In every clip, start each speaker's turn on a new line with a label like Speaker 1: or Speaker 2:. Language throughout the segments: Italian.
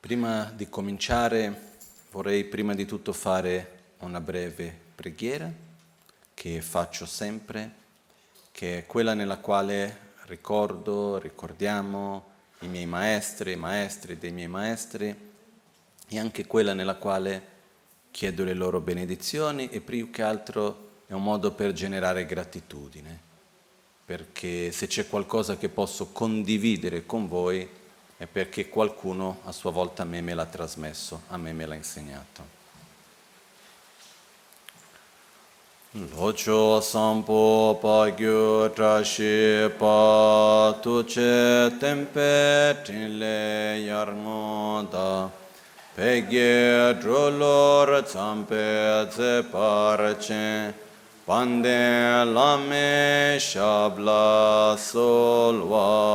Speaker 1: Prima di cominciare vorrei prima di tutto fare una breve preghiera che faccio sempre, che è quella nella quale ricordiamo i miei maestri, i maestri dei miei maestri e anche quella nella quale chiedo le loro benedizioni e più che altro è un modo per generare gratitudine, perché se c'è qualcosa che posso condividere con voi è perché qualcuno a sua volta a me me l'ha trasmesso, a me me l'ha insegnato. Locho sampo pagyo trashi pa tuche tempe tinle yarngo da pegye drolor zampe ze parche pande lame shabla solvade.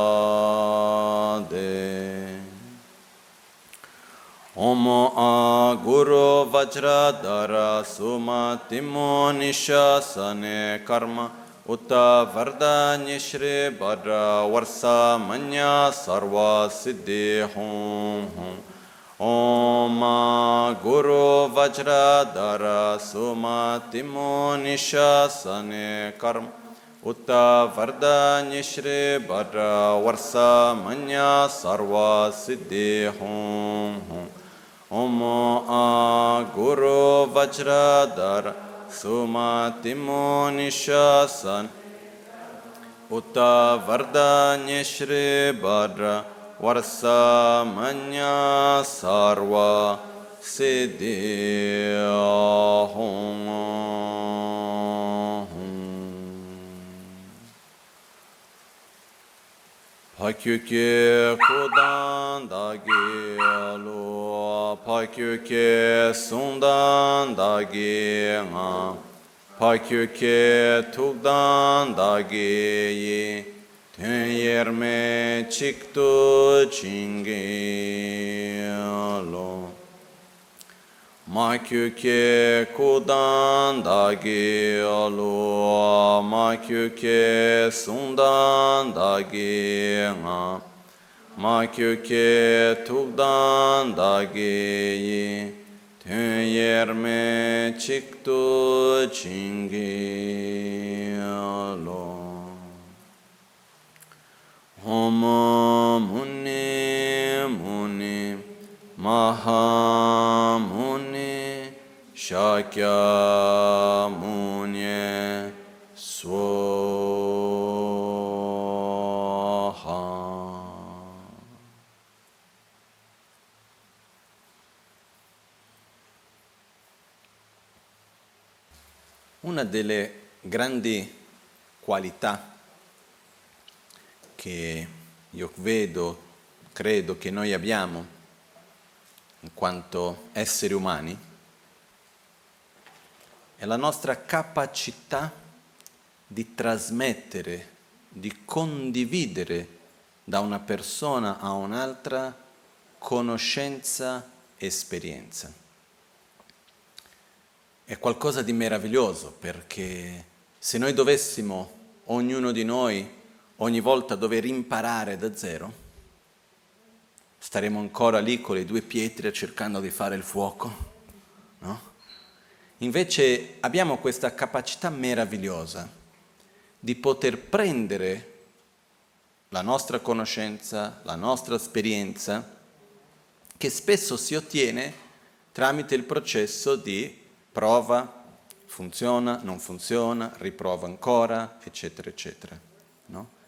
Speaker 1: Omo a guru vajradhara suma timo nishasane karma uta vardanyeshri bhadra varsa manya sarva siddhi hum hum. Om a guru vajradhara suma timo nishasane karma uta vardanyeshri bhadra varsa manya sarva siddhi hum hum. Om a guru vajradhara suma timo nishasan uta vardanyeshri bhadra varsa manya sarva siddhi hum. Pakyuke kudan dagi alu, pakyuke sundan dagi nga, pakyuke tukdan dagi yi, tün yerme çıktı çingi alu. Makyuke kudan dagi alu, makyuke sundan dagi nga, makyuke tukdan dagi yi, tün yerme çıktı çingi alu. Om muni muni Mahamuni Shakyamuni Swaha. Una delle grandi qualità che io credo che noi abbiamo in quanto esseri umani, è la nostra capacità di trasmettere, di condividere da una persona a un'altra conoscenza e esperienza. È qualcosa di meraviglioso perché se noi dovessimo, ognuno di noi, ogni volta dover imparare da zero, staremo ancora lì con le due pietre cercando di fare il fuoco, no? Invece abbiamo questa capacità meravigliosa di poter prendere la nostra conoscenza, la nostra esperienza, che spesso si ottiene tramite il processo di prova, funziona, non funziona, riprova ancora, eccetera, eccetera, no?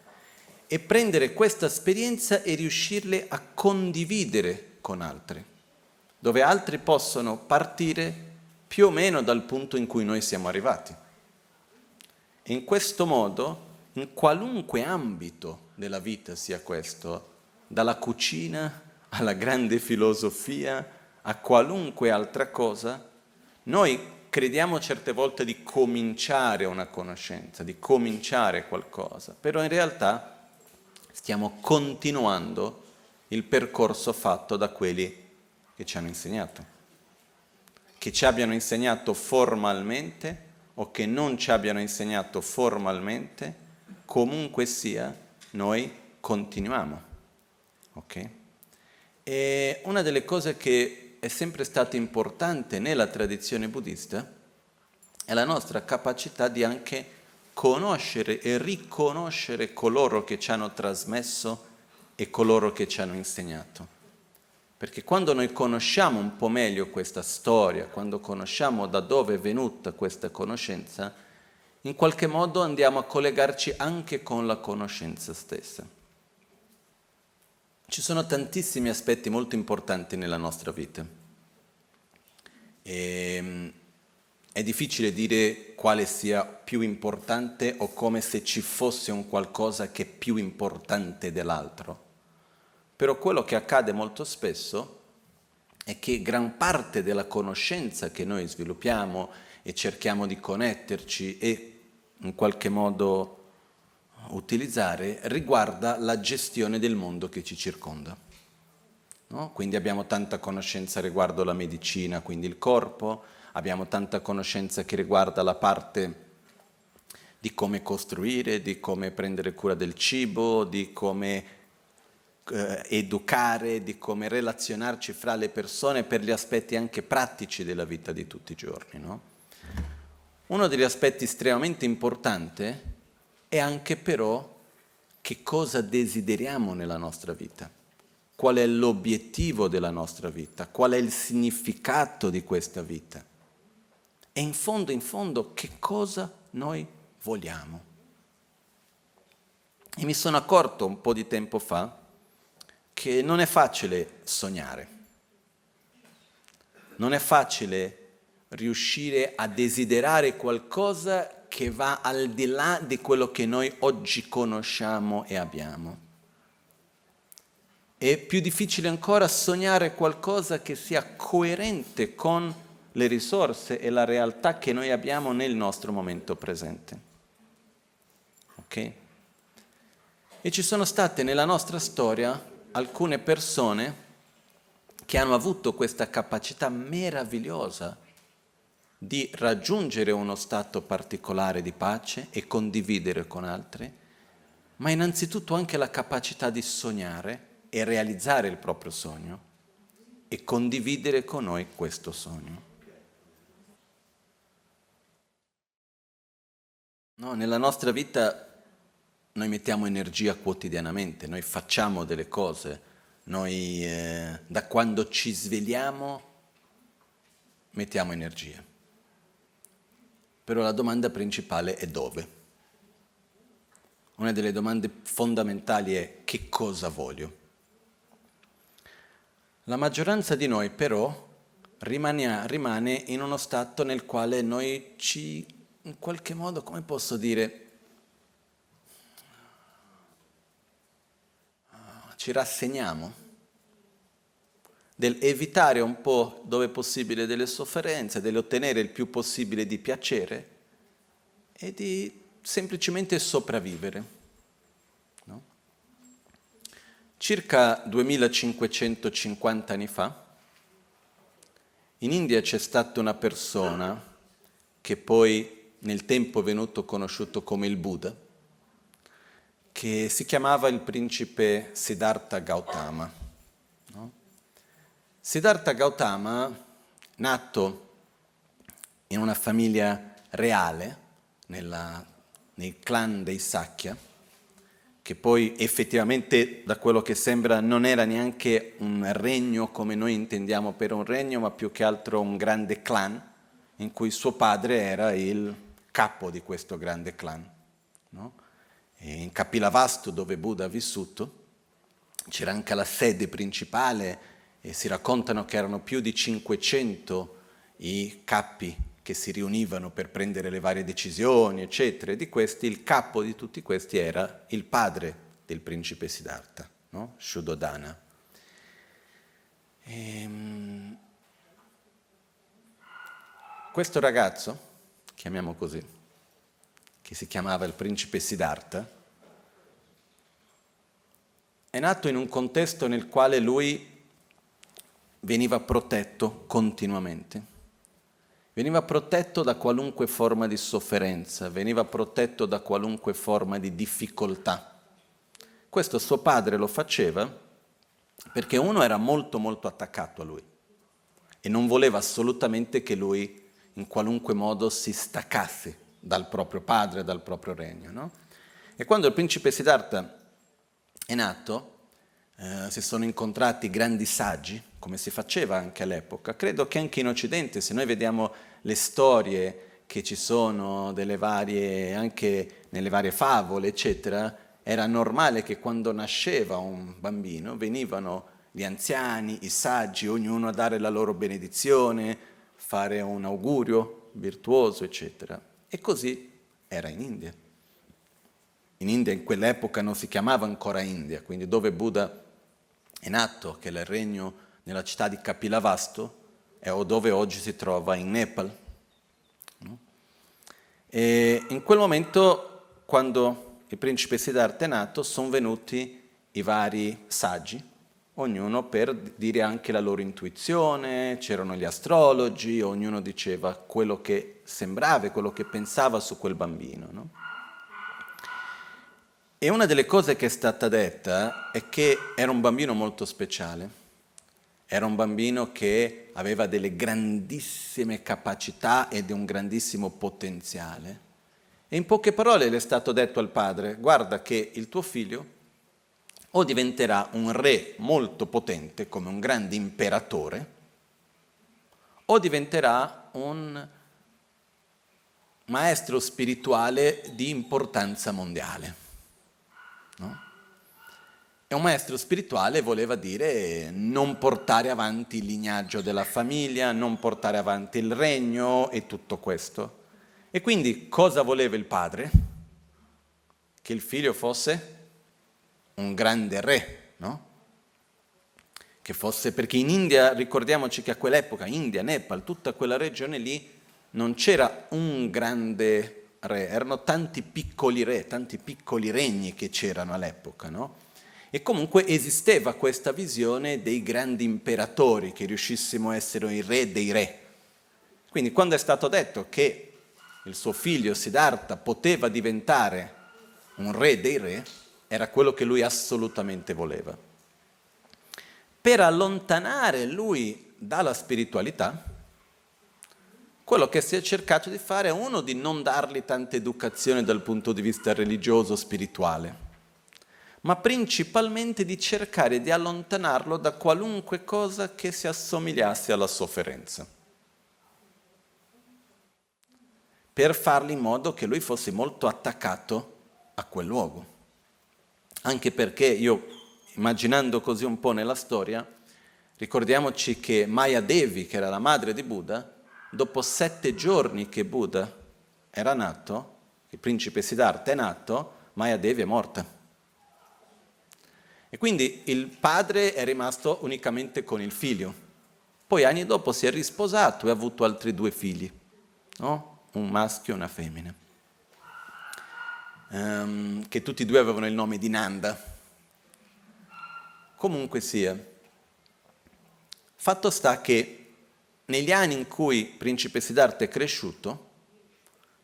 Speaker 1: E prendere questa esperienza e riuscirle a condividere con altri, dove altri possono partire più o meno dal punto in cui noi siamo arrivati. E in questo modo, in qualunque ambito della vita sia questo, dalla cucina alla grande filosofia, a qualunque altra cosa, noi crediamo certe volte di cominciare una conoscenza, di cominciare qualcosa, però in realtà stiamo continuando il percorso fatto da quelli che ci hanno insegnato. Che ci abbiano insegnato formalmente o che non ci abbiano insegnato formalmente, comunque sia, noi continuiamo. Ok? E una delle cose che è sempre stata importante nella tradizione buddista è la nostra capacità di anche conoscere e riconoscere coloro che ci hanno trasmesso e coloro che ci hanno insegnato. Perché quando noi conosciamo un po' meglio questa storia, quando conosciamo da dove è venuta questa conoscenza, in qualche modo andiamo a collegarci anche con la conoscenza stessa. Ci sono tantissimi aspetti molto importanti nella nostra vita. È difficile dire quale sia più importante o come se ci fosse un qualcosa che è più importante dell'altro. Però quello che accade molto spesso è che gran parte della conoscenza che noi sviluppiamo e cerchiamo di connetterci e in qualche modo utilizzare riguarda la gestione del mondo che ci circonda. No? Quindi abbiamo tanta conoscenza riguardo la medicina, quindi il corpo, abbiamo tanta conoscenza che riguarda la parte di come costruire, di come prendere cura del cibo, di come educare, di come relazionarci fra le persone per gli aspetti anche pratici della vita di tutti i giorni. No? Uno degli aspetti estremamente importanti è anche però che cosa desideriamo nella nostra vita, qual è l'obiettivo della nostra vita, qual è il significato di questa vita e in fondo che cosa noi vogliamo. E mi sono accorto un po' di tempo fa che non è facile sognare, non è facile riuscire a desiderare qualcosa che va al di là di quello che noi oggi conosciamo e abbiamo. È più difficile ancora sognare qualcosa che sia coerente con le risorse e la realtà che noi abbiamo nel nostro momento presente. Ok? E ci sono state nella nostra storia alcune persone che hanno avuto questa capacità meravigliosa di raggiungere uno stato particolare di pace e condividere con altri, ma innanzitutto anche la capacità di sognare e realizzare il proprio sogno e condividere con noi questo sogno. No, nella nostra vita noi mettiamo energia quotidianamente, noi facciamo delle cose, noi da quando ci svegliamo mettiamo energia. Però la domanda principale è dove? Una delle domande fondamentali è che cosa voglio? La maggioranza di noi però rimane in uno stato nel quale noi in qualche modo, come posso dire, ci rassegniamo dell'evitare un po' dove possibile delle sofferenze, dell'ottenere il più possibile di piacere e di semplicemente sopravvivere. No? Circa 2550 anni fa, in India c'è stata una persona che poi nel tempo è venuto conosciuto come il Buddha, che si chiamava il principe Siddhartha Gautama. No? Siddhartha Gautama, nato in una famiglia reale, nei clan dei Sakya, che poi effettivamente da quello che sembra non era neanche un regno come noi intendiamo per un regno, ma più che altro un grande clan, in cui suo padre era il capo di questo grande clan. No? E in Kapilavastu, dove Buddha ha vissuto, c'era anche la sede principale e si raccontano che erano più di 500 i capi che si riunivano per prendere le varie decisioni, eccetera. E di questi, il capo di tutti questi era il padre del principe Siddhartha, no? Shuddhodana. Questo ragazzo, chiamiamo così, che si chiamava il principe Siddhartha, è nato in un contesto nel quale lui veniva protetto continuamente. Veniva protetto da qualunque forma di sofferenza, veniva protetto da qualunque forma di difficoltà. Questo suo padre lo faceva perché uno era molto molto attaccato a lui e non voleva assolutamente che lui in qualunque modo si staccasse dal proprio padre, dal proprio regno, no? E quando il principe Siddhartha è nato, si sono incontrati grandi saggi, come si faceva anche all'epoca. Credo che anche in Occidente, se noi vediamo le storie che ci sono delle varie, anche nelle varie favole, eccetera, era normale che quando nasceva un bambino venivano gli anziani, i saggi, ognuno a dare la loro benedizione, fare un augurio virtuoso, eccetera. E così era in India. In India in quell'epoca non si chiamava ancora India, quindi dove Buddha è nato, che è il regno nella città di Kapilavastu, o dove oggi si trova in Nepal. E in quel momento, quando il principe Siddhartha è nato, sono venuti i vari saggi, ognuno per dire anche la loro intuizione, c'erano gli astrologi, ognuno diceva quello che sembrava e quello che pensava su quel bambino, no? E una delle cose che è stata detta è che era un bambino molto speciale, era un bambino che aveva delle grandissime capacità ed un grandissimo potenziale. E in poche parole le è stato detto al padre: guarda che il tuo figlio o diventerà un re molto potente, come un grande imperatore, o diventerà un maestro spirituale di importanza mondiale. No? E un maestro spirituale voleva dire non portare avanti il lignaggio della famiglia, non portare avanti il regno e tutto questo. E quindi cosa voleva il padre? Che il figlio fosse un grande re, no? Che fosse, perché in India, ricordiamoci che a quell'epoca, India, Nepal, tutta quella regione lì, non c'era un grande re, erano tanti piccoli re, tanti piccoli regni che c'erano all'epoca, no? E comunque esisteva questa visione dei grandi imperatori, che riuscissimo a essere i re dei re. Quindi quando è stato detto che il suo figlio Siddhartha poteva diventare un re dei re, era quello che lui assolutamente voleva. Per allontanare lui dalla spiritualità, quello che si è cercato di fare è uno di non dargli tanta educazione dal punto di vista religioso, spirituale, ma principalmente di cercare di allontanarlo da qualunque cosa che si assomigliasse alla sofferenza, per farlo in modo che lui fosse molto attaccato a quel luogo. Anche perché io, immaginando così un po' nella storia, ricordiamoci che Maya Devi, che era la madre di Buddha, dopo 7 giorni che Buddha era nato, il principe Siddhartha è nato, Maya Devi è morta. E quindi il padre è rimasto unicamente con il figlio. Poi anni dopo si è risposato e ha avuto altri 2 figli, no? Un maschio e una femmina, che tutti e 2 avevano il nome di Nanda. Comunque sia, fatto sta che negli anni in cui il principe Siddhartha è cresciuto,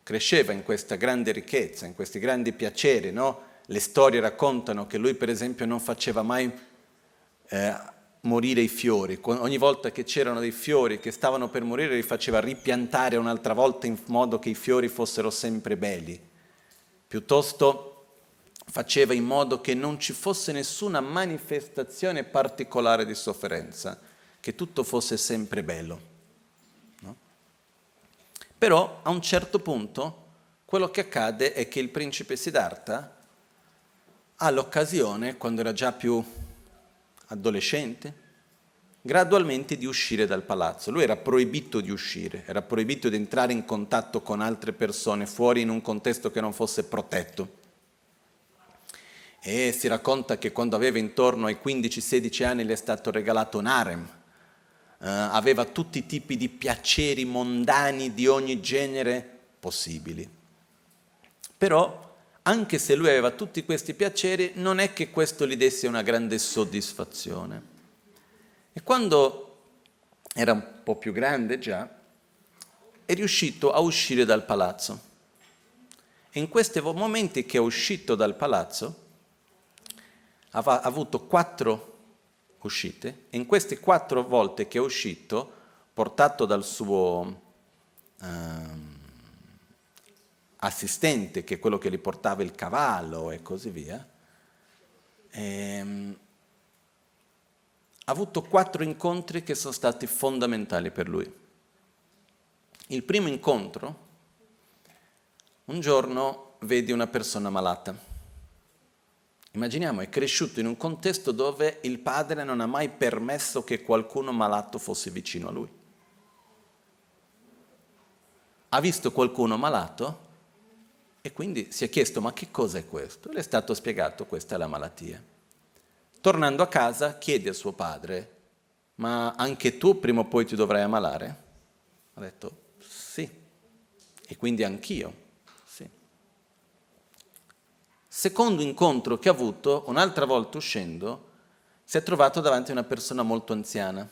Speaker 1: cresceva in questa grande ricchezza, in questi grandi piaceri, no? Le storie raccontano che lui per esempio non faceva mai morire i fiori. Ogni volta che c'erano dei fiori che stavano per morire li faceva ripiantare un'altra volta in modo che i fiori fossero sempre belli. Piuttosto faceva in modo che non ci fosse nessuna manifestazione particolare di sofferenza, che tutto fosse sempre bello. No? Però a un certo punto quello che accade è che il principe Siddhartha ha l'occasione, quando era già più adolescente, gradualmente di uscire dal palazzo. Lui era proibito di uscire, era proibito di entrare in contatto con altre persone fuori in un contesto che non fosse protetto. E si racconta che quando aveva intorno ai 15-16 anni gli è stato regalato un harem, aveva tutti i tipi di piaceri mondani di ogni genere possibili. Però, anche se lui aveva tutti questi piaceri, non è che questo gli desse una grande soddisfazione. E quando era un po' più grande già, è riuscito a uscire dal palazzo. E in questi momenti che è uscito dal palazzo, ha avuto 4 uscite, e in queste 4 volte che è uscito, portato dal suo assistente, che è quello che gli portava il cavallo e così via, ha avuto 4 incontri che sono stati fondamentali per lui. Il primo incontro, un giorno vedi una persona malata. Immaginiamo, è cresciuto in un contesto dove il padre non ha mai permesso che qualcuno malato fosse vicino a lui. Ha visto qualcuno malato e quindi si è chiesto: ma che cosa è questo? E le è stato spiegato: questa è la malattia. Tornando a casa chiede a suo padre: ma anche tu prima o poi ti dovrai ammalare? Ha detto: sì, e quindi anch'io, sì. Secondo incontro che ha avuto, un'altra volta uscendo, si è trovato davanti a una persona molto anziana,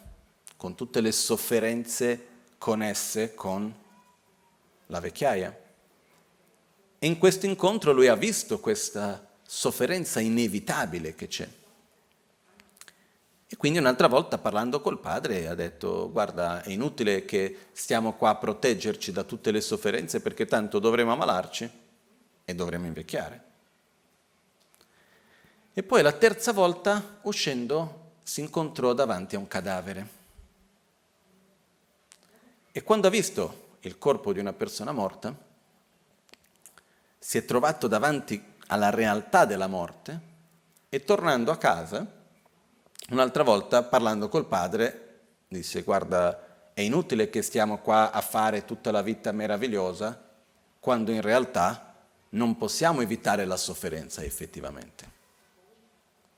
Speaker 1: con tutte le sofferenze connesse con la vecchiaia. E in questo incontro lui ha visto questa sofferenza inevitabile che c'è. E quindi un'altra volta, parlando col padre, ha detto: guarda, è inutile che stiamo qua a proteggerci da tutte le sofferenze, perché tanto dovremo ammalarci e dovremo invecchiare. E poi la terza volta, uscendo, si incontrò davanti a un cadavere. E quando ha visto il corpo di una persona morta, si è trovato davanti alla realtà della morte e, tornando a casa, un'altra volta, parlando col padre, disse: guarda, è inutile che stiamo qua a fare tutta la vita meravigliosa, quando in realtà non possiamo evitare la sofferenza effettivamente.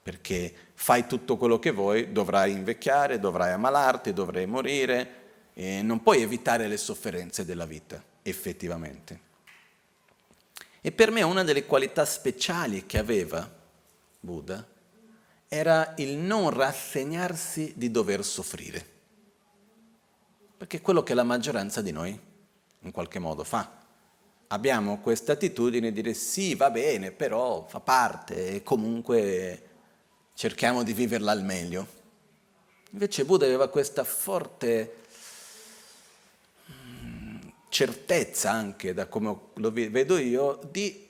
Speaker 1: Perché fai tutto quello che vuoi, dovrai invecchiare, dovrai ammalarti, dovrai morire, e non puoi evitare le sofferenze della vita, effettivamente. E per me una delle qualità speciali che aveva Buddha era il non rassegnarsi di dover soffrire. Perché è quello che la maggioranza di noi in qualche modo fa. Abbiamo questa attitudine di dire: sì, va bene, però fa parte e comunque cerchiamo di viverla al meglio. Invece Buddha aveva questa forte certezza, anche da come lo vedo io, di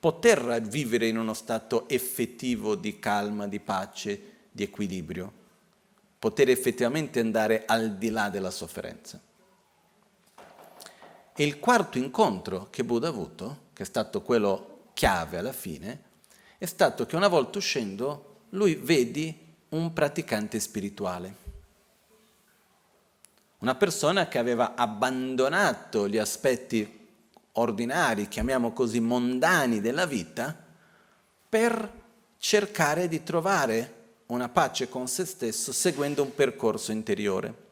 Speaker 1: poter vivere in uno stato effettivo di calma, di pace, di equilibrio, poter effettivamente andare al di là della sofferenza. E il quarto incontro che Buddha ha avuto, che è stato quello chiave alla fine, è stato che una volta uscendo lui vedi un praticante spirituale. Una persona che aveva abbandonato gli aspetti ordinari, chiamiamo così mondani della vita, per cercare di trovare una pace con se stesso seguendo un percorso interiore.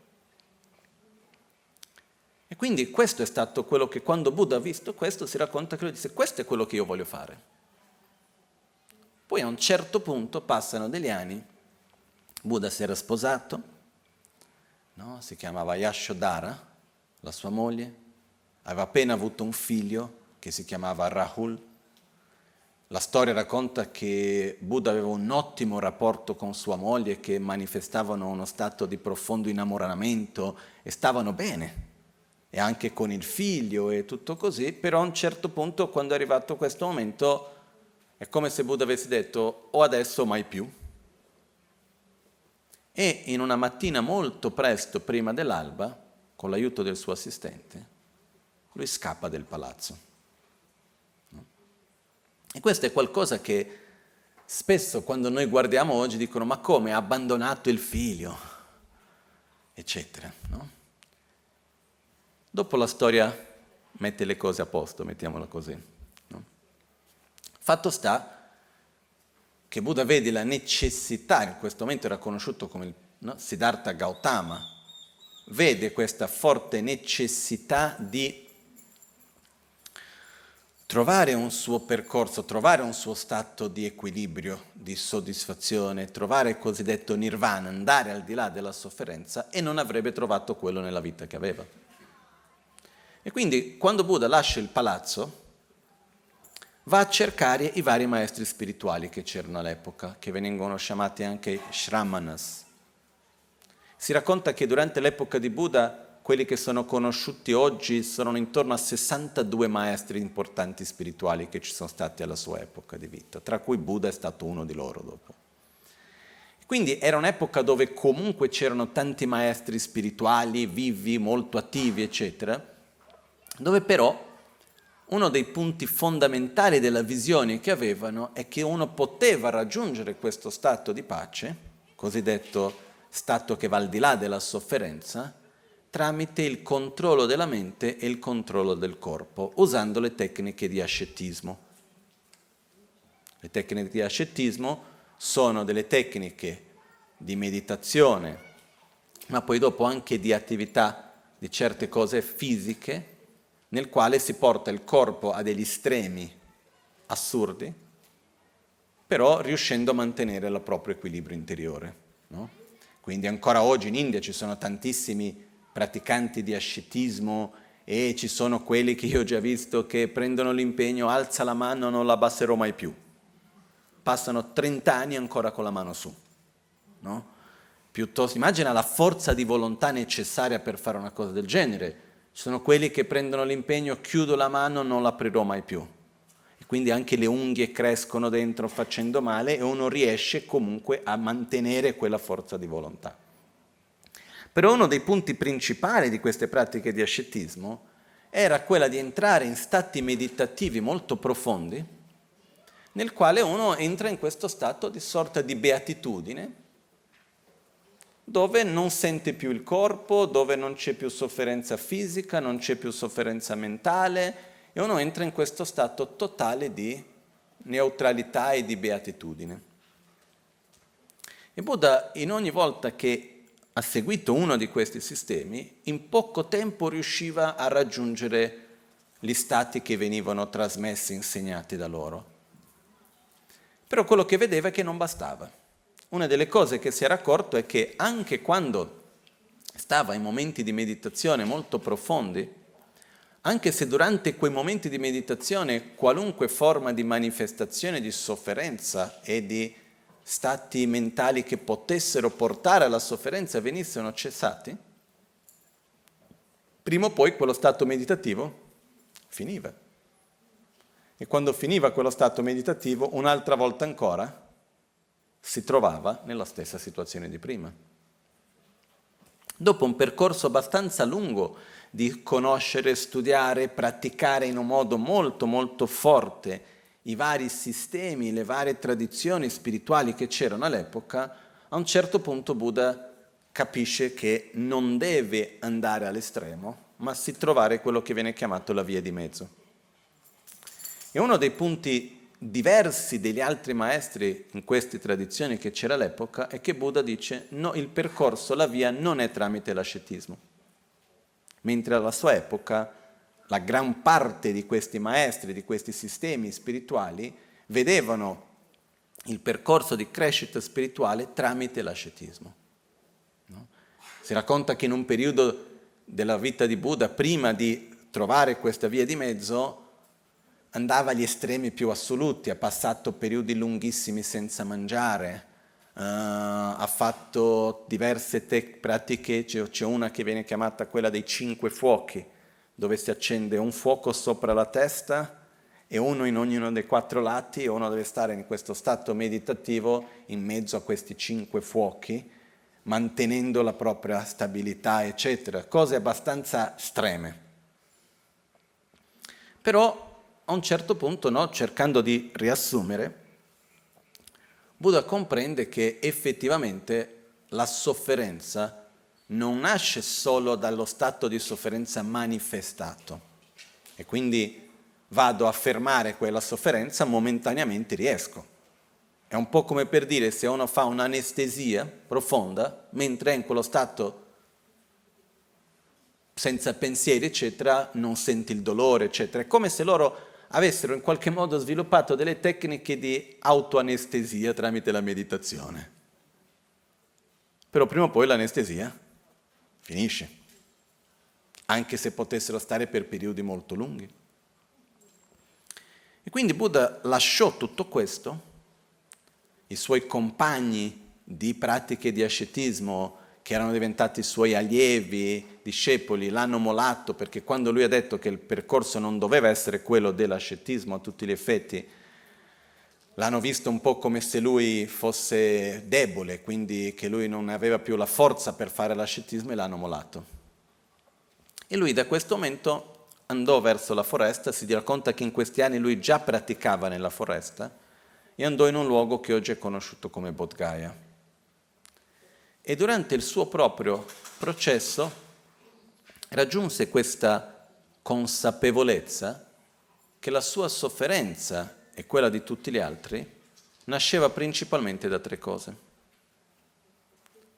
Speaker 1: E quindi questo è stato quello che, quando Buddha ha visto questo, si racconta che lui disse: questo è quello che io voglio fare. Poi a un certo punto, passano degli anni, Buddha si era sposato, no? Si chiamava Yashodhara, la sua moglie, aveva appena avuto un figlio che si chiamava Rahul. La storia racconta che Buddha aveva un ottimo rapporto con sua moglie, che manifestavano uno stato di profondo innamoramento e stavano bene, e anche con il figlio e tutto così. Però a un certo punto, quando è arrivato questo momento, è come se Buddha avesse detto: o adesso o mai più. E in una mattina molto presto, prima dell'alba, con l'aiuto del suo assistente, lui scappa del palazzo. E questo è qualcosa che spesso, quando noi guardiamo oggi, dicono: ma come, ha abbandonato il figlio, eccetera, no? Dopo la storia mette le cose a posto, mettiamola così, no? Fatto sta che Buddha vede la necessità, in questo momento era conosciuto come Siddhartha Gautama, vede questa forte necessità di trovare un suo percorso, trovare un suo stato di equilibrio, di soddisfazione, trovare il cosiddetto nirvana, andare al di là della sofferenza, e non avrebbe trovato quello nella vita che aveva. E quindi quando Buddha lascia il palazzo, va a cercare i vari maestri spirituali che c'erano all'epoca, che vengono chiamati anche Shramanas. Si racconta che durante l'epoca di Buddha quelli che sono conosciuti oggi sono intorno a 62 maestri importanti spirituali che ci sono stati alla sua epoca di vita, tra cui Buddha è stato uno di loro dopo. Quindi era un'epoca dove comunque c'erano tanti maestri spirituali, vivi, molto attivi, eccetera, dove però uno dei punti fondamentali della visione che avevano è che uno poteva raggiungere questo stato di pace, cosiddetto stato che va al di là della sofferenza, tramite il controllo della mente e il controllo del corpo, usando le tecniche di ascetismo. Le tecniche di ascetismo sono delle tecniche di meditazione, ma poi dopo anche di attività di certe cose fisiche, nel quale si porta il corpo a degli estremi assurdi, però riuscendo a mantenere il proprio equilibrio interiore, no? Quindi ancora oggi in India ci sono tantissimi praticanti di ascetismo e ci sono quelli che io ho già visto che prendono l'impegno, alza la mano, non la abbasserò mai più. Passano 30 anni ancora con la mano su, no? Piuttosto, immagina la forza di volontà necessaria per fare una cosa del genere. Ci sono quelli che prendono l'impegno, chiudo la mano, non l'aprirò mai più. E quindi anche le unghie crescono dentro facendo male e uno riesce comunque a mantenere quella forza di volontà. Però uno dei punti principali di queste pratiche di ascetismo era quella di entrare in stati meditativi molto profondi, nel quale uno entra in questo stato di sorta di beatitudine, dove non sente più il corpo, dove non c'è più sofferenza fisica, non c'è più sofferenza mentale, e uno entra in questo stato totale di neutralità e di beatitudine. E Buddha, in ogni volta che ha seguito uno di questi sistemi, in poco tempo riusciva a raggiungere gli stati che venivano trasmessi, insegnati da loro. Però quello che vedeva è che non bastava. Una delle cose che si era accorto è che anche quando stava in momenti di meditazione molto profondi, anche se durante quei momenti di meditazione qualunque forma di manifestazione di sofferenza e di stati mentali che potessero portare alla sofferenza venissero cessati, prima o poi quello stato meditativo finiva. E quando finiva quello stato meditativo, un'altra volta ancora si trovava nella stessa situazione di prima. Dopo un percorso abbastanza lungo di conoscere, studiare, praticare in un modo molto molto forte i vari sistemi, le varie tradizioni spirituali che c'erano all'epoca, a un certo punto Buddha capisce che non deve andare all'estremo, ma si trovare quello che viene chiamato la via di mezzo. E uno dei punti diversi degli altri maestri in queste tradizioni che c'era all'epoca è che Buddha dice no, il percorso, la via non è tramite l'ascetismo. Mentre alla sua epoca la gran parte di questi maestri, di questi sistemi spirituali, vedevano il percorso di crescita spirituale tramite l'ascetismo. No? Si racconta che in un periodo della vita di Buddha, prima di trovare questa via di mezzo, andava agli estremi più assoluti, ha passato periodi lunghissimi senza mangiare, ha fatto diverse pratiche, c'è una che viene chiamata quella dei 5 fuochi, dove si accende un fuoco sopra la testa e uno in ognuno dei 4 lati, e uno deve stare in questo stato meditativo in mezzo a questi 5 fuochi, mantenendo la propria stabilità, eccetera. Cose abbastanza estreme. Però a un certo punto, no, cercando di riassumere, Buddha comprende che effettivamente la sofferenza non nasce solo dallo stato di sofferenza manifestato e quindi vado a fermare quella sofferenza, momentaneamente riesco. È un po' come per dire se uno fa un'anestesia profonda, mentre è in quello stato senza pensieri, eccetera, non senti il dolore, eccetera. È come se loro avessero in qualche modo sviluppato delle tecniche di autoanestesia tramite la meditazione. Però prima o poi l'anestesia finisce, anche se potessero stare per periodi molto lunghi. E Quindi Buddha lasciò tutto questo, i suoi compagni di pratiche di ascetismo che erano diventati suoi allievi, discepoli, l'hanno mollato perché quando lui ha detto che il percorso non doveva essere quello dell'ascetismo a tutti gli effetti, l'hanno visto un po' come se lui fosse debole, quindi che lui non aveva più la forza per fare l'ascetismo e l'hanno mollato. E lui da questo momento andò verso la foresta, si racconta che in questi anni lui già praticava nella foresta e andò in un luogo che oggi è conosciuto come Bodh Gaya. E durante il suo proprio processo raggiunse questa consapevolezza che la sua sofferenza e quella di tutti gli altri nasceva principalmente da 3 cose,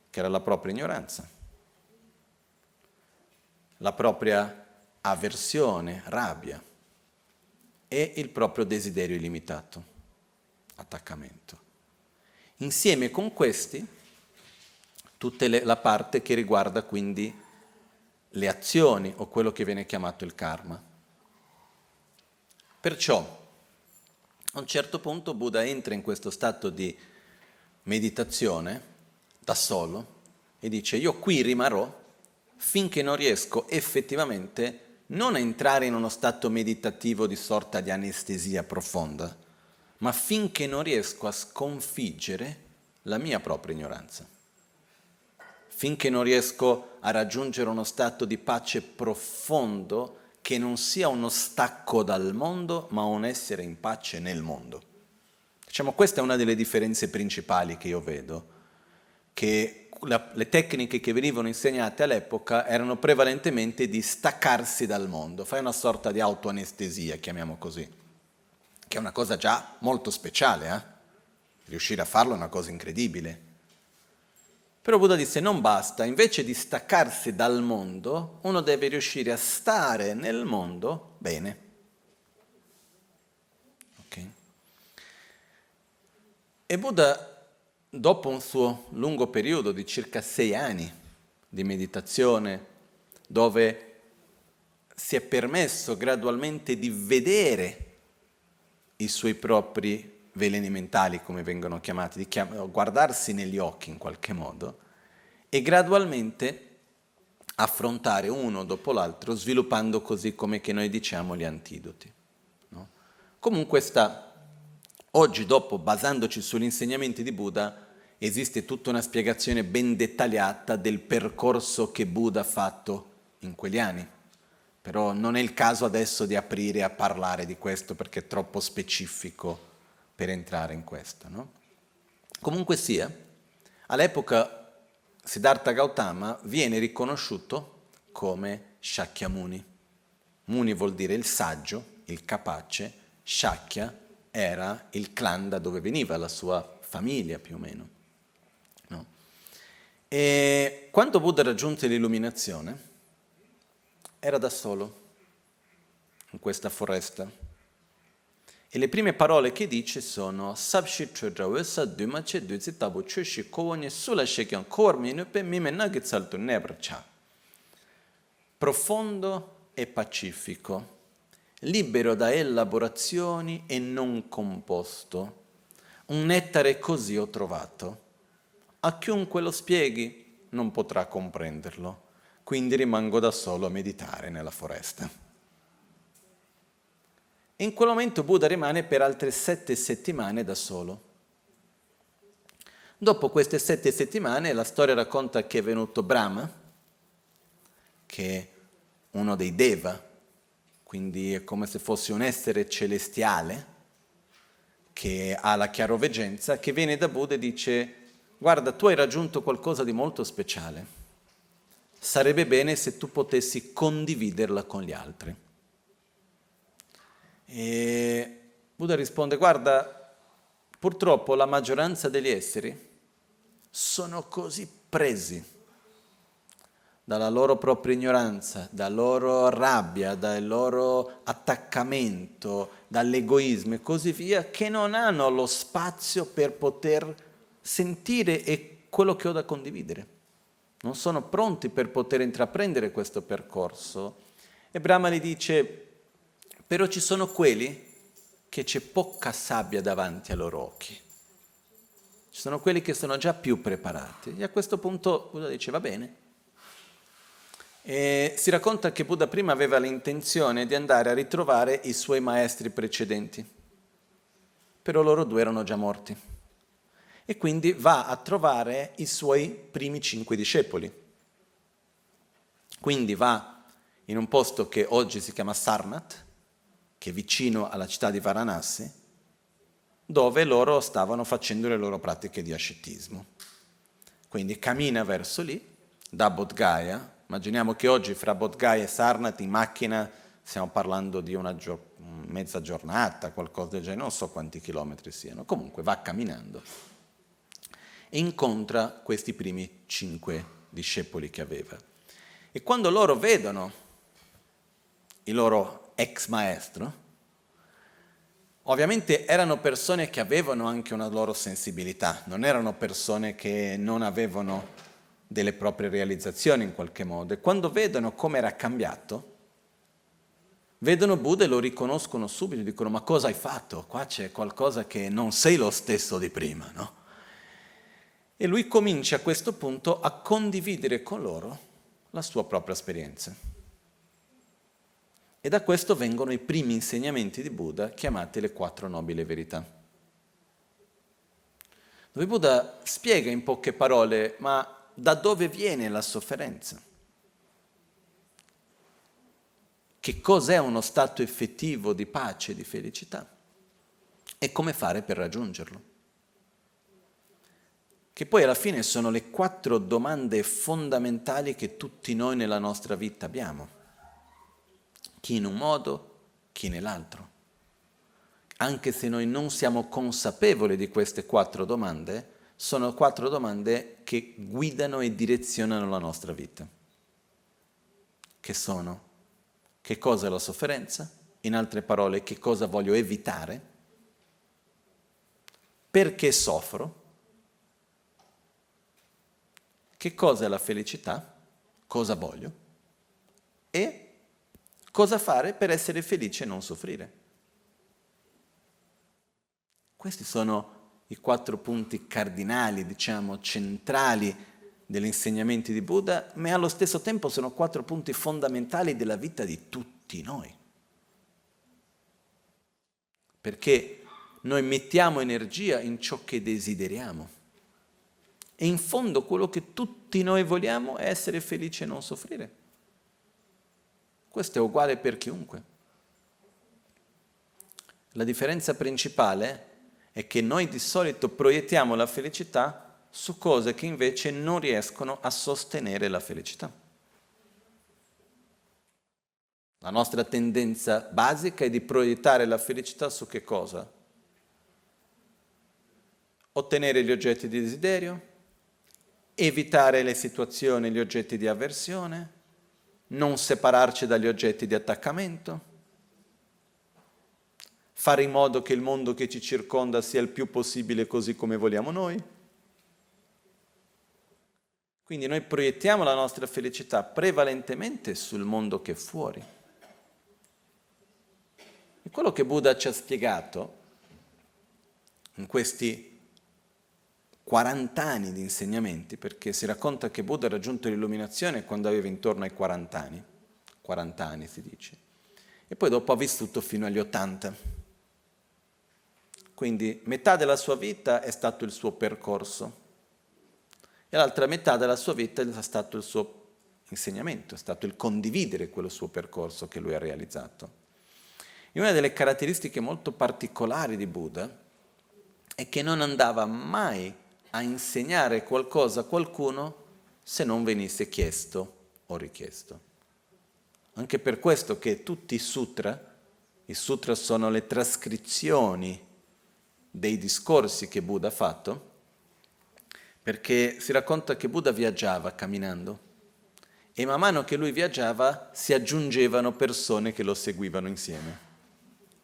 Speaker 1: che era la propria ignoranza, la propria avversione, rabbia e il proprio desiderio illimitato, attaccamento. Insieme con questi, tutta la parte che riguarda quindi le azioni o quello che viene chiamato il karma. Perciò, a un certo punto Buddha entra in questo stato di meditazione da solo e dice: io qui rimarrò finché non riesco effettivamente non a entrare in uno stato meditativo di sorta di anestesia profonda, ma finché non riesco a sconfiggere la mia propria ignoranza. Finché non riesco a raggiungere uno stato di pace profondo che non sia uno stacco dal mondo, ma un essere in pace nel mondo. Diciamo, questa è una delle differenze principali che io vedo, che le tecniche che venivano insegnate all'epoca erano prevalentemente di staccarsi dal mondo, fai una sorta di autoanestesia, chiamiamo così, che è una cosa già molto speciale, Riuscire a farlo è una cosa incredibile. Però Buddha disse non basta, invece di staccarsi dal mondo, uno deve riuscire a stare nel mondo bene. Okay. E Buddha, dopo un suo lungo periodo di circa 6 anni di meditazione, dove si è permesso gradualmente di vedere i suoi propri veleni mentali, come vengono chiamati, di guardarsi negli occhi in qualche modo, e gradualmente affrontare uno dopo l'altro, sviluppando così come che noi diciamo gli antidoti. No? Comunque oggi dopo, basandoci sugli insegnamenti di Buddha, esiste tutta una spiegazione ben dettagliata del percorso che Buddha ha fatto in quegli anni. Però non è il caso adesso di aprire a parlare di questo perché è troppo specifico per entrare in questo. No? Comunque sia, all'epoca Siddhartha Gautama viene riconosciuto come Shakyamuni. Muni vuol dire il saggio, il capace, Shakya era il clan da dove veniva, la sua famiglia più o meno. No? E quando Buddha raggiunse l'illuminazione, era da solo in questa foresta. E le prime parole che dice sono Sabshi Chodrawesa Dumache Duzitabo Chushi Kowogne Sula Shekyan Korminupe Mime Nagitsaltu Nebracha. Profondo e pacifico, libero da elaborazioni e non composto. Un nettare così ho trovato. A chiunque lo spieghi non potrà comprenderlo. Quindi rimango da solo a meditare nella foresta. In quel momento Buddha rimane per altre 7 settimane da solo. Dopo queste 7 settimane la storia racconta che è venuto Brahma, che è uno dei Deva, quindi è come se fosse un essere celestiale che ha la chiaroveggenza, che viene da Buddha e dice: guarda, tu hai raggiunto qualcosa di molto speciale. Sarebbe bene se tu potessi condividerla con gli altri. E Buddha risponde: guarda, purtroppo la maggioranza degli esseri sono così presi dalla loro propria ignoranza, dalla loro rabbia, dal loro attaccamento, dall'egoismo e così via, che non hanno lo spazio per poter sentire quello che ho da condividere. Non sono pronti per poter intraprendere questo percorso. E Brahma gli dice: però ci sono quelli che c'è poca sabbia davanti ai loro occhi. Ci sono quelli che sono già più preparati. E a questo punto Buddha dice, va bene. E si racconta che Buddha prima aveva l'intenzione di andare a ritrovare i suoi maestri precedenti, però loro due erano già morti. E quindi va a trovare i suoi primi 5 discepoli. Quindi va in un posto che oggi si chiama Sarnath, che è vicino alla città di Varanasi, dove loro stavano facendo le loro pratiche di ascetismo. Quindi cammina verso lì, da Bodh Gaya. Immaginiamo che oggi fra Bodh Gaya e Sarnath in macchina stiamo parlando di una mezza giornata, qualcosa del genere, non so quanti chilometri siano. Comunque va camminando e incontra questi primi 5 discepoli che aveva. E quando loro vedono il loro ex maestro, ovviamente erano persone che avevano anche una loro sensibilità, non erano persone che non avevano delle proprie realizzazioni in qualche modo. E quando vedono come era cambiato, vedono Buddha e lo riconoscono subito, dicono ma cosa hai fatto? Qua c'è qualcosa che non sei lo stesso di prima, no? E lui comincia a questo punto a condividere con loro la sua propria esperienza. E da questo vengono i primi insegnamenti di Buddha, chiamati le 4 nobili verità. Dove Buddha spiega in poche parole, ma da dove viene la sofferenza? Che cos'è uno stato effettivo di pace e di felicità? E come fare per raggiungerlo? Che poi alla fine sono le 4 domande fondamentali che tutti noi nella nostra vita abbiamo. Chi in un modo, chi nell'altro. Anche se noi non siamo consapevoli di queste 4 domande, sono 4 domande che guidano e direzionano la nostra vita. Che sono? Che cosa è la sofferenza? In altre parole, che cosa voglio evitare? Perché soffro? Che cosa è la felicità? Cosa voglio? E cosa fare per essere felice e non soffrire? Questi sono i 4 punti cardinali, diciamo, centrali degli insegnamenti di Buddha, ma allo stesso tempo sono 4 punti fondamentali della vita di tutti noi. Perché noi mettiamo energia in ciò che desideriamo. E in fondo quello che tutti noi vogliamo è essere felici e non soffrire. Questo è uguale per chiunque. La differenza principale è che noi di solito proiettiamo la felicità su cose che invece non riescono a sostenere la felicità. La nostra tendenza basica è di proiettare la felicità su che cosa? Ottenere gli oggetti di desiderio, evitare le situazioni e gli oggetti di avversione, non separarci dagli oggetti di attaccamento, fare in modo che il mondo che ci circonda sia il più possibile così come vogliamo noi. Quindi noi proiettiamo la nostra felicità prevalentemente sul mondo che è fuori. E quello che Buddha ci ha spiegato in questi 40 anni di insegnamenti, perché si racconta che Buddha ha raggiunto l'illuminazione quando aveva intorno ai 40 anni si dice, e poi dopo ha vissuto fino agli 80. Quindi metà della sua vita è stato il suo percorso e l'altra metà della sua vita è stato il suo insegnamento, è stato il condividere quello suo percorso che lui ha realizzato. E una delle caratteristiche molto particolari di Buddha è che non andava mai a insegnare qualcosa a qualcuno se non venisse chiesto o richiesto. Anche per questo che tutti i sutra sono le trascrizioni dei discorsi che Buddha ha fatto, perché si racconta che Buddha viaggiava camminando e man mano che lui viaggiava si aggiungevano persone che lo seguivano insieme,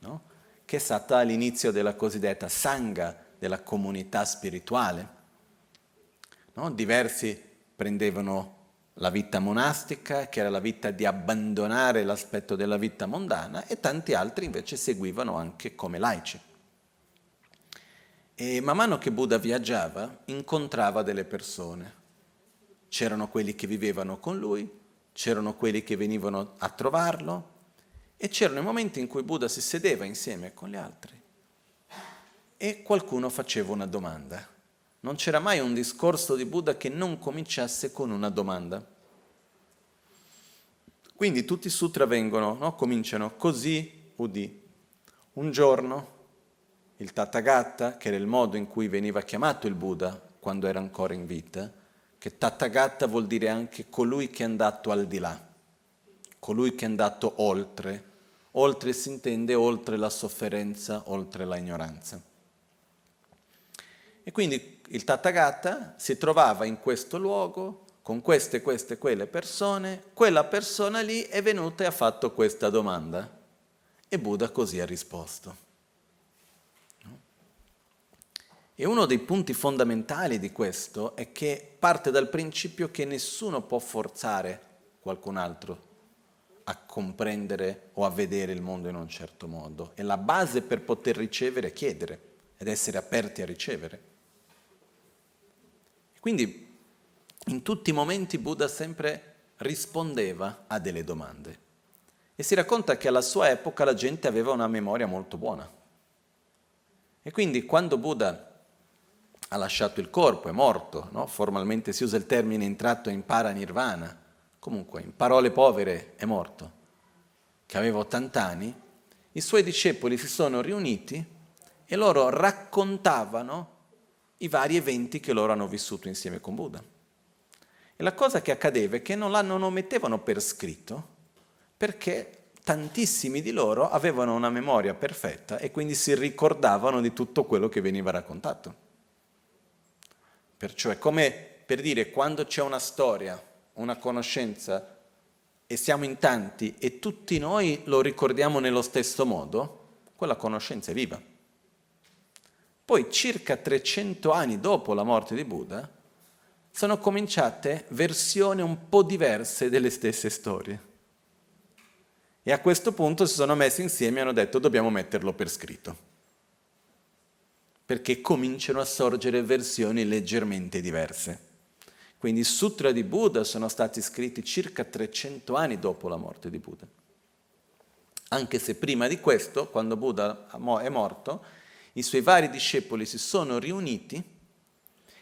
Speaker 1: no? Che è stata l'inizio della cosiddetta Sangha, della comunità spirituale. No? Diversi prendevano la vita monastica, che era la vita di abbandonare l'aspetto della vita mondana, e tanti altri invece seguivano anche come laici. E man mano che Buddha viaggiava, incontrava delle persone. C'erano quelli che vivevano con lui, c'erano quelli che venivano a trovarlo, e c'erano i momenti in cui Buddha si sedeva insieme con gli altri e qualcuno faceva una domanda. Non c'era mai un discorso di Buddha che non cominciasse con una domanda. Quindi tutti i sutra vengono, no? Cominciano così, udì. Un giorno il Tathagata, che era il modo in cui veniva chiamato il Buddha quando era ancora in vita, che Tathagata vuol dire anche colui che è andato al di là, colui che è andato oltre. Oltre si intende oltre la sofferenza, oltre la ignoranza. E quindi il Tathagata si trovava in questo luogo, con queste e quelle persone, quella persona lì è venuta e ha fatto questa domanda. E Buddha così ha risposto. E uno dei punti fondamentali di questo è che parte dal principio che nessuno può forzare qualcun altro a comprendere o a vedere il mondo in un certo modo. E la base per poter ricevere è chiedere ed essere aperti a ricevere. Quindi in tutti i momenti Buddha sempre rispondeva a delle domande. E si racconta che alla sua epoca la gente aveva una memoria molto buona. E quindi quando Buddha ha lasciato il corpo, è morto, no? Formalmente si usa il termine entrato in paranirvana, comunque in parole povere è morto, che aveva 80 anni, i suoi discepoli si sono riuniti e loro raccontavano i vari eventi che loro hanno vissuto insieme con Buddha. E la cosa che accadeva è che non lo mettevano per scritto, perché tantissimi di loro avevano una memoria perfetta e quindi si ricordavano di tutto quello che veniva raccontato. Perciò è come per dire, quando c'è una storia, una conoscenza, e siamo in tanti e tutti noi lo ricordiamo nello stesso modo, quella conoscenza è viva. Poi circa 300 anni dopo la morte di Buddha sono cominciate versioni un po' diverse delle stesse storie. E a questo punto si sono messi insieme e hanno detto dobbiamo metterlo per scritto, perché cominciano a sorgere versioni leggermente diverse. Quindi i sutra di Buddha sono stati scritti circa 300 anni dopo la morte di Buddha. Anche se prima di questo, quando Buddha è morto, i suoi vari discepoli si sono riuniti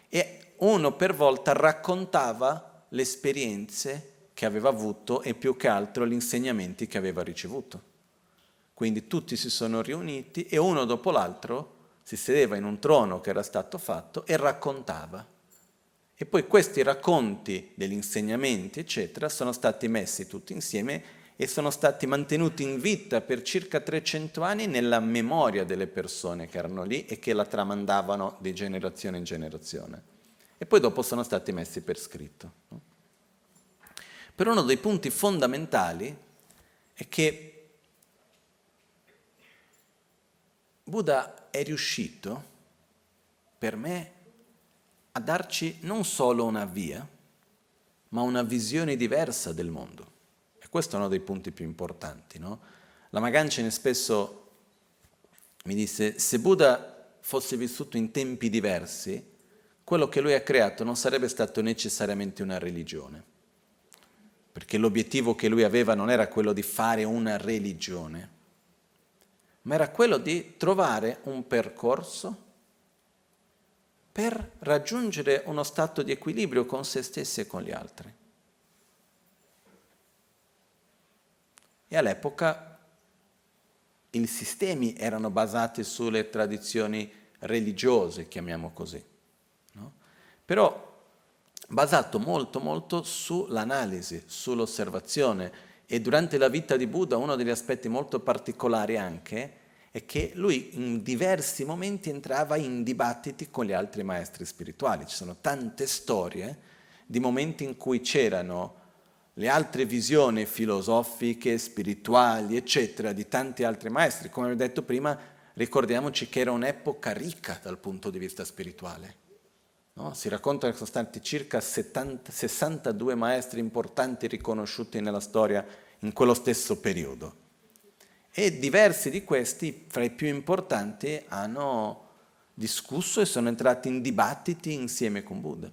Speaker 1: e uno per volta raccontava le esperienze che aveva avuto e più che altro gli insegnamenti che aveva ricevuto. Quindi tutti si sono riuniti e uno dopo l'altro si sedeva in un trono che era stato fatto e raccontava. E poi questi racconti degli insegnamenti, eccetera, sono stati messi tutti insieme e sono stati mantenuti in vita per circa 300 anni nella memoria delle persone che erano lì e che la tramandavano di generazione in generazione. E poi dopo sono stati messi per scritto. Però uno dei punti fondamentali è che Buddha è riuscito, per me, a darci non solo una via, ma una visione diversa del mondo. E questo è uno dei punti più importanti, no? La Magancene spesso mi disse, se Buddha fosse vissuto in tempi diversi, quello che lui ha creato non sarebbe stato necessariamente una religione, perché l'obiettivo che lui aveva non era quello di fare una religione, ma era quello di trovare un percorso per raggiungere uno stato di equilibrio con se stessi e con gli altri. E all'epoca i sistemi erano basati sulle tradizioni religiose, chiamiamo così, no? Però basato molto sull'analisi, sull'osservazione. E durante la vita di Buddha uno degli aspetti molto particolari anche è che lui in diversi momenti entrava in dibattiti con gli altri maestri spirituali. Ci sono tante storie di momenti in cui c'erano le altre visioni filosofiche, spirituali, eccetera, di tanti altri maestri. Come ho detto prima, ricordiamoci che era un'epoca ricca dal punto di vista spirituale. no? Si racconta che sono stati circa 62 maestri importanti riconosciuti nella storia in quello stesso periodo. E diversi di questi, fra i più importanti, hanno discusso e sono entrati in dibattiti insieme con Buddha.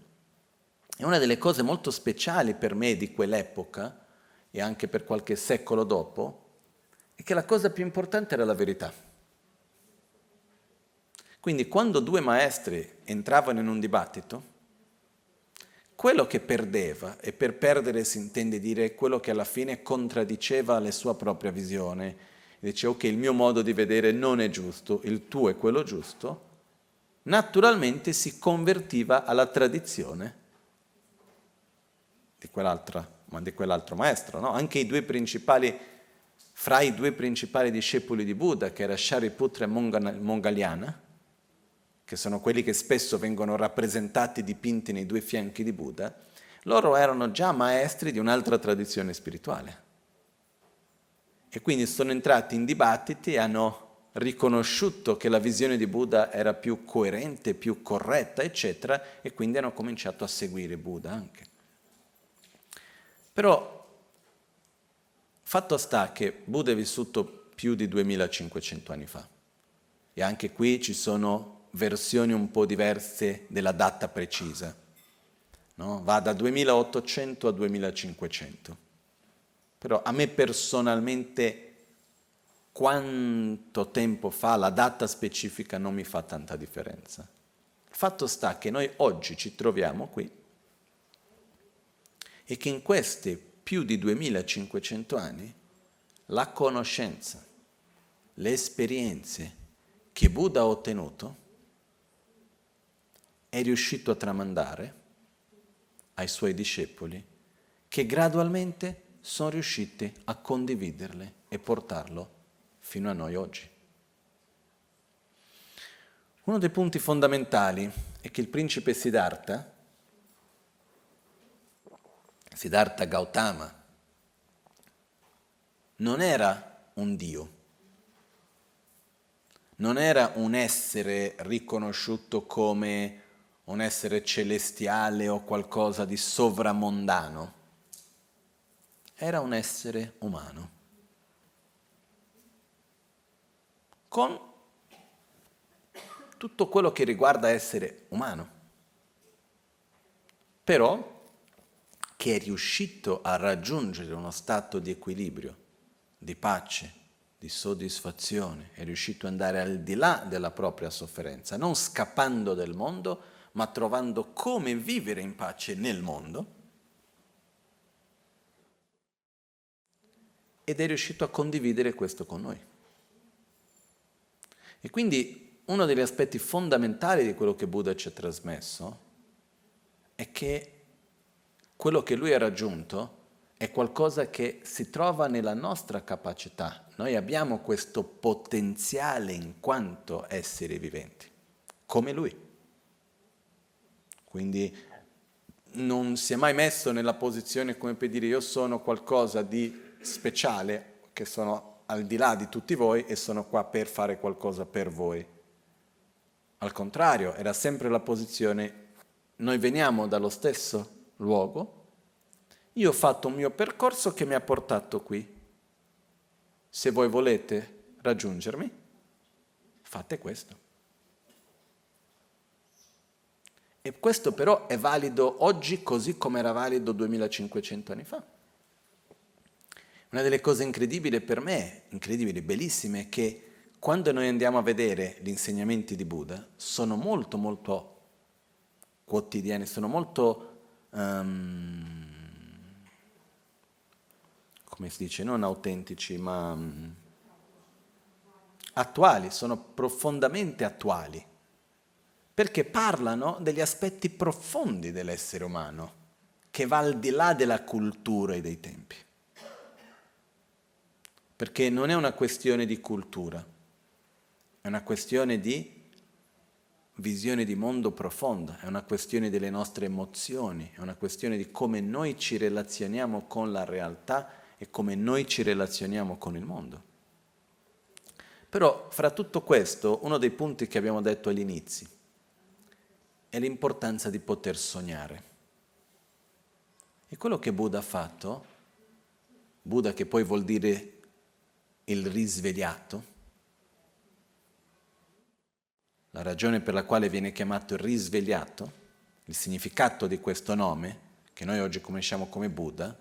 Speaker 1: E una delle cose molto speciali per me di quell'epoca, e anche per qualche secolo dopo, è che la cosa più importante era la verità. Quindi quando due maestri entravano in un dibattito, quello che perdeva, e per perdere si intende dire quello che alla fine contraddiceva la sua propria visione, dice ok, il mio modo di vedere non è giusto, il tuo è quello giusto, naturalmente si convertiva alla tradizione di quell'altro maestro, no? Anche fra i due principali discepoli di Buddha, che era Shariputra e Moggallana, che sono quelli che spesso vengono rappresentati dipinti nei due fianchi di Buddha, loro erano già maestri di un'altra tradizione spirituale. E quindi sono entrati in dibattiti e hanno riconosciuto che la visione di Buddha era più coerente, più corretta, eccetera, e quindi hanno cominciato a seguire Buddha anche. Però, fatto sta che Buddha è vissuto più di 2500 anni fa, e anche qui ci sono versioni un po' diverse della data precisa, no? Va da 2800 a 2500. Però a me personalmente quanto tempo fa, la data specifica non mi fa tanta differenza. Il fatto sta che noi oggi ci troviamo qui e che in questi più di 2500 anni la conoscenza, le esperienze che Buddha ha ottenuto è riuscito a tramandare ai suoi discepoli, che gradualmente sono riusciti a condividerle e portarlo fino a noi oggi. Uno dei punti fondamentali è che il principe Siddhartha Gautama, non era un dio, non era un essere riconosciuto come un essere celestiale o qualcosa di sovramondano, era un essere umano, con tutto quello che riguarda essere umano, però che è riuscito a raggiungere uno stato di equilibrio, di pace, di soddisfazione, è riuscito ad andare al di là della propria sofferenza, non scappando del mondo, ma trovando come vivere in pace nel mondo, ed è riuscito a condividere questo con noi. E quindi uno degli aspetti fondamentali di quello che Buddha ci ha trasmesso è che quello che lui ha raggiunto è qualcosa che si trova nella nostra capacità. Noi abbiamo questo potenziale in quanto esseri viventi, come lui. Quindi non si è mai messo nella posizione come per dire io sono qualcosa di speciale, che sono al di là di tutti voi e sono qua per fare qualcosa per voi. Al contrario, era sempre la posizione, noi veniamo dallo stesso luogo, io ho fatto un mio percorso che mi ha portato qui. Se voi volete raggiungermi, fate questo. E questo però è valido oggi così come era valido 2500 anni fa. Una delle cose incredibili per me, incredibili, bellissime, è che quando noi andiamo a vedere gli insegnamenti di Buddha, sono molto, molto quotidiani, sono molto, come si dice, non autentici, ma attuali, sono profondamente attuali, perché parlano degli aspetti profondi dell'essere umano, che va al di là della cultura e dei tempi. Perché non è una questione di cultura, è una questione di visione di mondo profonda, è una questione delle nostre emozioni, è una questione di come noi ci relazioniamo con la realtà e come noi ci relazioniamo con il mondo. Però fra tutto questo, uno dei punti che abbiamo detto all'inizio, è l'importanza di poter sognare. E quello che Buddha ha fatto, Buddha che poi vuol dire il risvegliato, la ragione per la quale viene chiamato il risvegliato, il significato di questo nome, che noi oggi conosciamo come Buddha,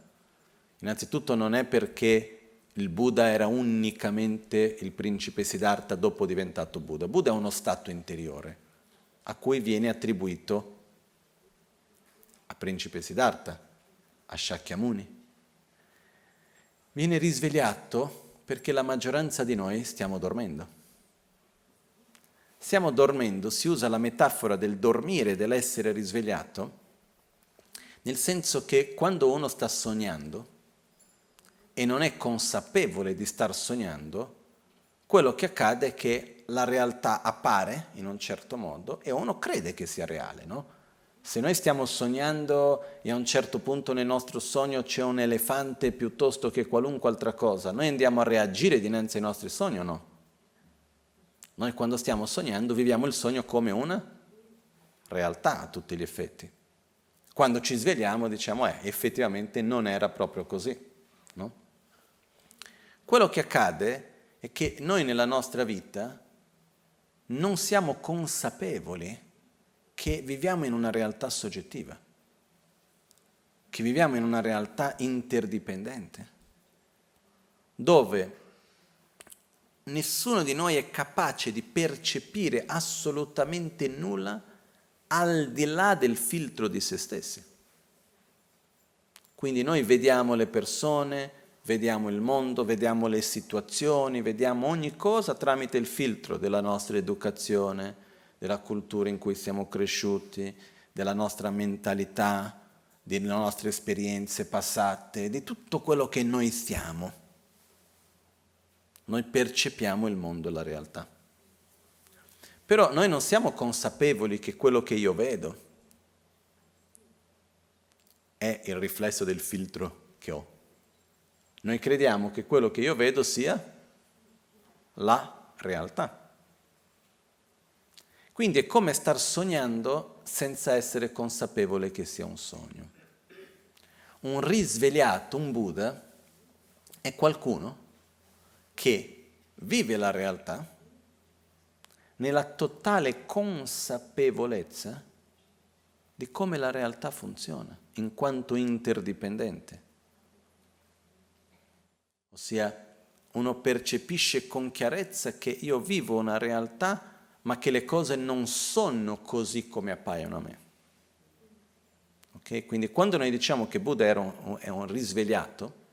Speaker 1: innanzitutto non è perché il Buddha era unicamente il principe Siddhartha dopo diventato Buddha. Buddha è uno stato interiore a cui viene attribuito a principe Siddhartha, a Shakyamuni. Viene risvegliato perché la maggioranza di noi stiamo dormendo. Stiamo dormendo, si usa la metafora del dormire, dell'essere risvegliato, nel senso che quando uno sta sognando e non è consapevole di star sognando, quello che accade è che la realtà appare in un certo modo e uno crede che sia reale, no? Se noi stiamo sognando e a un certo punto nel nostro sogno c'è un elefante piuttosto che qualunque altra cosa, noi andiamo a reagire dinanzi ai nostri sogni o no? Noi quando stiamo sognando viviamo il sogno come una realtà a tutti gli effetti. Quando ci svegliamo diciamo effettivamente non era proprio così, no? Quello che accade è che noi nella nostra vita non siamo consapevoli che viviamo in una realtà soggettiva, che viviamo in una realtà interdipendente, dove nessuno di noi è capace di percepire assolutamente nulla al di là del filtro di se stessi. Quindi noi vediamo le persone, vediamo il mondo, vediamo le situazioni, vediamo ogni cosa tramite il filtro della nostra educazione, della cultura in cui siamo cresciuti, della nostra mentalità, delle nostre esperienze passate, di tutto quello che noi siamo. Noi percepiamo il mondo e la realtà. Però noi non siamo consapevoli che quello che io vedo è il riflesso del filtro che ho. Noi crediamo che quello che io vedo sia la realtà. Quindi è come star sognando senza essere consapevole che sia un sogno. Un risvegliato, un Buddha, è qualcuno che vive la realtà nella totale consapevolezza di come la realtà funziona, in quanto interdipendente. Ossia, uno percepisce con chiarezza che io vivo una realtà, ma che le cose non sono così come appaiono a me. Okay? Quindi quando noi diciamo che Buddha è un risvegliato,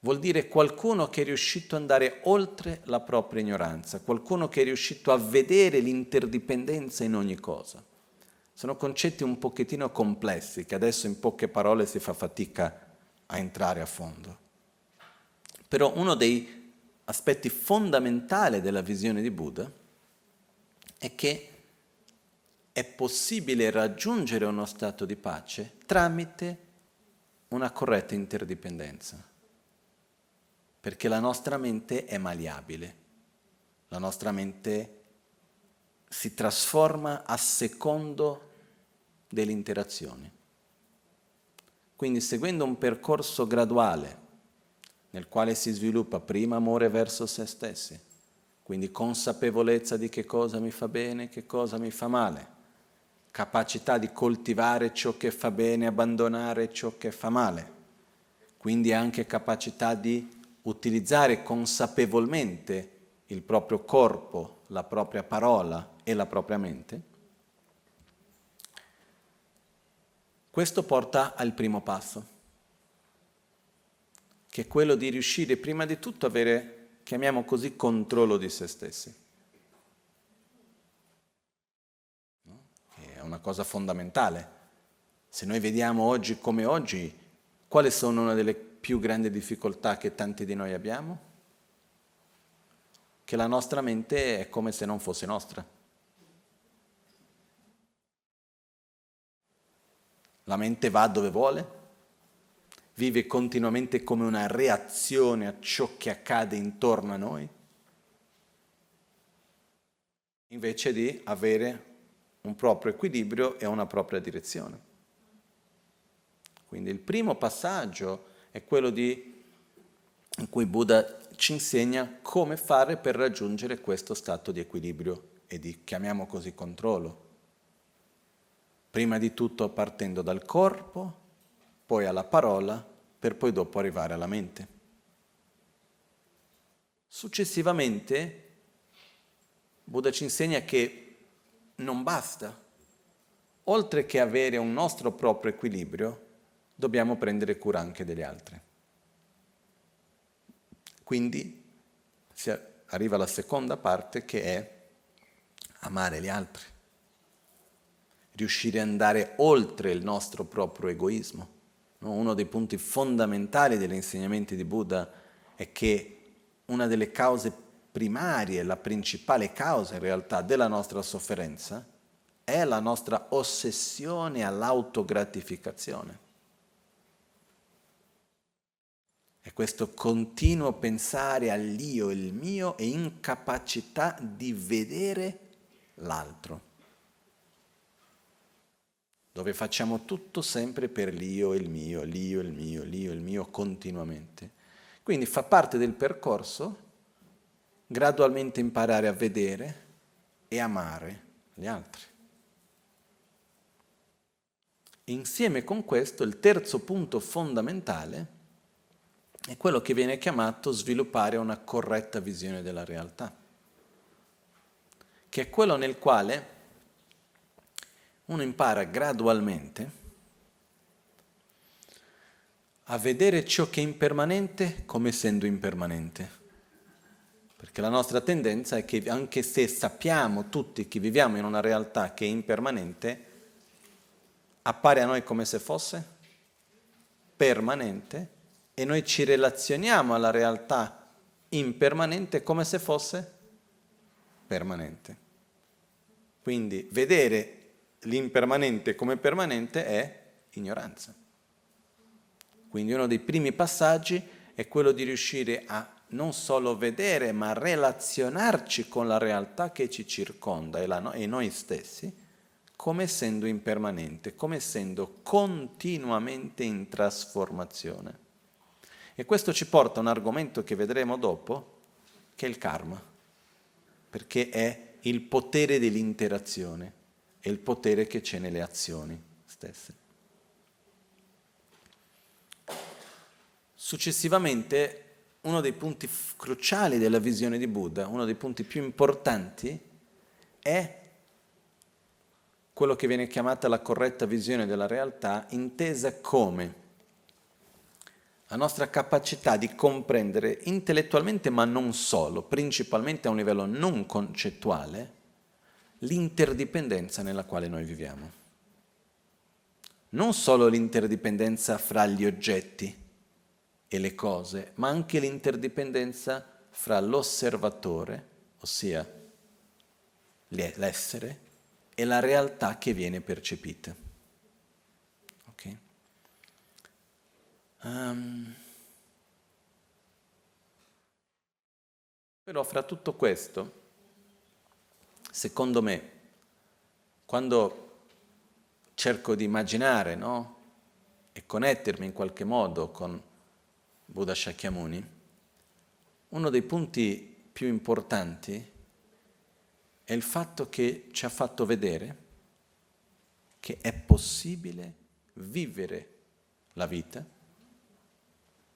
Speaker 1: vuol dire qualcuno che è riuscito ad andare oltre la propria ignoranza, qualcuno che è riuscito a vedere l'interdipendenza in ogni cosa. Sono concetti un pochettino complessi, che adesso in poche parole si fa fatica a entrare a fondo. Però uno dei aspetti fondamentali della visione di Buddha è che è possibile raggiungere uno stato di pace tramite una corretta interdipendenza. Perché la nostra mente è malleabile, la nostra mente si trasforma a secondo delle interazioni. Quindi seguendo un percorso graduale nel quale si sviluppa prima amore verso se stessi, quindi consapevolezza di che cosa mi fa bene, che cosa mi fa male, capacità di coltivare ciò che fa bene, abbandonare ciò che fa male, quindi anche capacità di utilizzare consapevolmente il proprio corpo, la propria parola e la propria mente, questo porta al primo passo, che è quello di riuscire prima di tutto a avere, chiamiamo così, controllo di se stessi. No? Che è una cosa fondamentale. Se noi vediamo oggi come oggi, quali sono una delle più grandi difficoltà che tanti di noi abbiamo? Che la nostra mente è come se non fosse nostra. La mente va dove vuole, vive continuamente come una reazione a ciò che accade intorno a noi, invece di avere un proprio equilibrio e una propria direzione. Quindi il primo passaggio è quello in cui Buddha ci insegna come fare per raggiungere questo stato di equilibrio e di, chiamiamo così, controllo. Prima di tutto partendo dal corpo, poi alla parola, per poi dopo arrivare alla mente. Successivamente, Buddha ci insegna che non basta. Oltre che avere un nostro proprio equilibrio, dobbiamo prendere cura anche degli altri. Quindi si arriva alla seconda parte, che è amare gli altri. Riuscire ad andare oltre il nostro proprio egoismo. Uno dei punti fondamentali degli insegnamenti di Buddha è che una delle cause primarie, la principale causa in realtà della nostra sofferenza, è la nostra ossessione all'autogratificazione. È questo continuo pensare all'io e il mio e incapacità di vedere l'altro, dove facciamo tutto sempre per l'io e il mio, l'io e il mio, l'io e il mio continuamente. Quindi fa parte del percorso gradualmente imparare a vedere e amare gli altri. Insieme con questo, il terzo punto fondamentale è quello che viene chiamato sviluppare una corretta visione della realtà, che è quello nel quale uno impara gradualmente a vedere ciò che è impermanente come essendo impermanente. Perché la nostra tendenza è che anche se sappiamo tutti che viviamo in una realtà che è impermanente, appare a noi come se fosse permanente e noi ci relazioniamo alla realtà impermanente come se fosse permanente. Quindi vedere l'impermanente come permanente è ignoranza. Quindi uno dei primi passaggi è quello di riuscire a non solo vedere, ma relazionarci con la realtà che ci circonda e noi stessi come essendo impermanente, come essendo continuamente in trasformazione. E questo ci porta a un argomento che vedremo dopo, che è il karma, perché è il potere dell'interazione, è il potere che c'è nelle azioni stesse. Successivamente, uno dei punti cruciali della visione di Buddha, uno dei punti più importanti, è quello che viene chiamata la corretta visione della realtà, intesa come la nostra capacità di comprendere intellettualmente, ma non solo, principalmente a un livello non concettuale, l'interdipendenza nella quale noi viviamo. Non solo l'interdipendenza fra gli oggetti e le cose, ma anche l'interdipendenza fra l'osservatore, ossia l'essere, e la realtà che viene percepita. Ok? Però fra tutto questo, secondo me, quando cerco di immaginare, no? E connettermi in qualche modo con Buddha Shakyamuni, uno dei punti più importanti è il fatto che ci ha fatto vedere che è possibile vivere la vita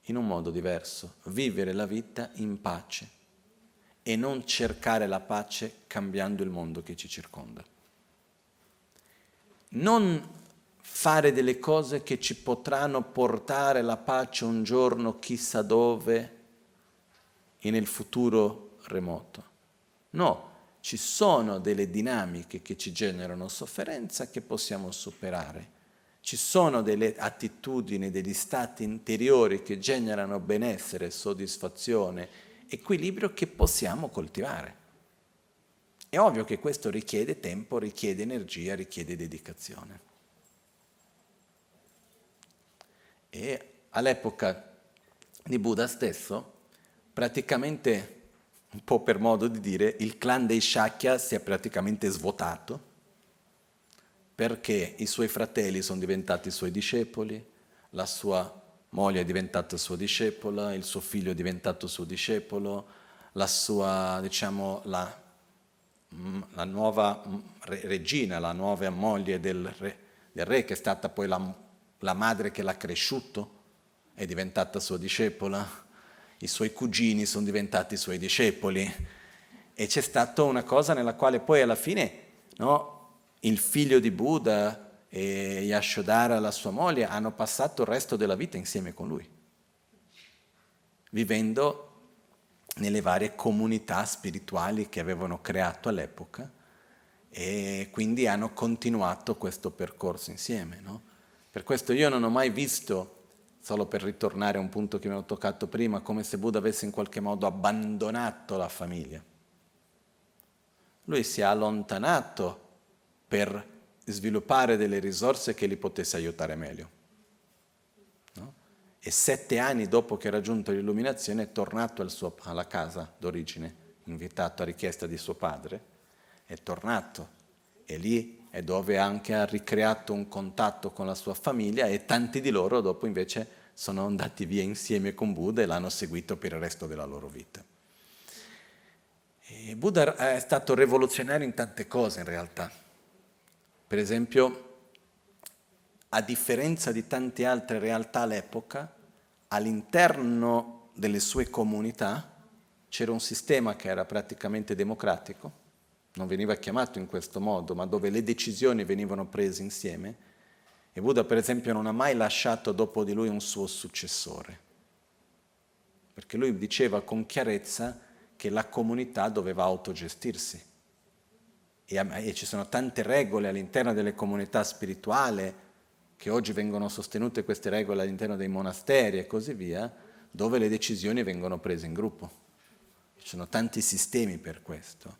Speaker 1: in un modo diverso, vivere la vita in pace e non cercare la pace cambiando il mondo che ci circonda. Non fare delle cose che ci potranno portare la pace un giorno chissà dove e nel futuro remoto. No, ci sono delle dinamiche che ci generano sofferenza che possiamo superare. Ci sono delle attitudini, degli stati interiori che generano benessere, soddisfazione, equilibrio che possiamo coltivare. È ovvio che questo richiede tempo, richiede energia, richiede dedicazione. E all'epoca di Buddha stesso, praticamente, un po' per modo di dire, il clan dei Shakya si è praticamente svuotato perché i suoi fratelli sono diventati suoi discepoli, la sua moglie è diventata sua discepola, il suo figlio è diventato suo discepolo, la sua, diciamo, la nuova regina, la nuova moglie del re, che è stata poi la madre che l'ha cresciuto, è diventata sua discepola, i suoi cugini sono diventati suoi discepoli, e c'è stata una cosa nella quale poi alla fine, no, il figlio di Buddha e Yashodhara, la sua moglie, hanno passato il resto della vita insieme con lui, vivendo nelle varie comunità spirituali che avevano creato all'epoca, e quindi hanno continuato questo percorso insieme, no? Per questo io non ho mai visto, solo per ritornare a un punto che mi ho toccato prima, come se Buddha avesse in qualche modo abbandonato la famiglia. Lui si è allontanato per sviluppare delle risorse che li potesse aiutare meglio. No? E 7 anni dopo che ha raggiunto l'illuminazione è tornato alla casa d'origine, invitato a richiesta di suo padre, è tornato, e lì è dove anche ha ricreato un contatto con la sua famiglia, e tanti di loro dopo invece sono andati via insieme con Buddha e l'hanno seguito per il resto della loro vita. E Buddha è stato rivoluzionario in tante cose in realtà. Per esempio, a differenza di tante altre realtà all'epoca, all'interno delle sue comunità c'era un sistema che era praticamente democratico, non veniva chiamato in questo modo, ma dove le decisioni venivano prese insieme, e Buddha per esempio non ha mai lasciato dopo di lui un suo successore, perché lui diceva con chiarezza che la comunità doveva autogestirsi. E ci sono tante regole all'interno delle comunità spirituali, che oggi vengono sostenute queste regole all'interno dei monasteri e così via, dove le decisioni vengono prese in gruppo. Ci sono tanti sistemi per questo.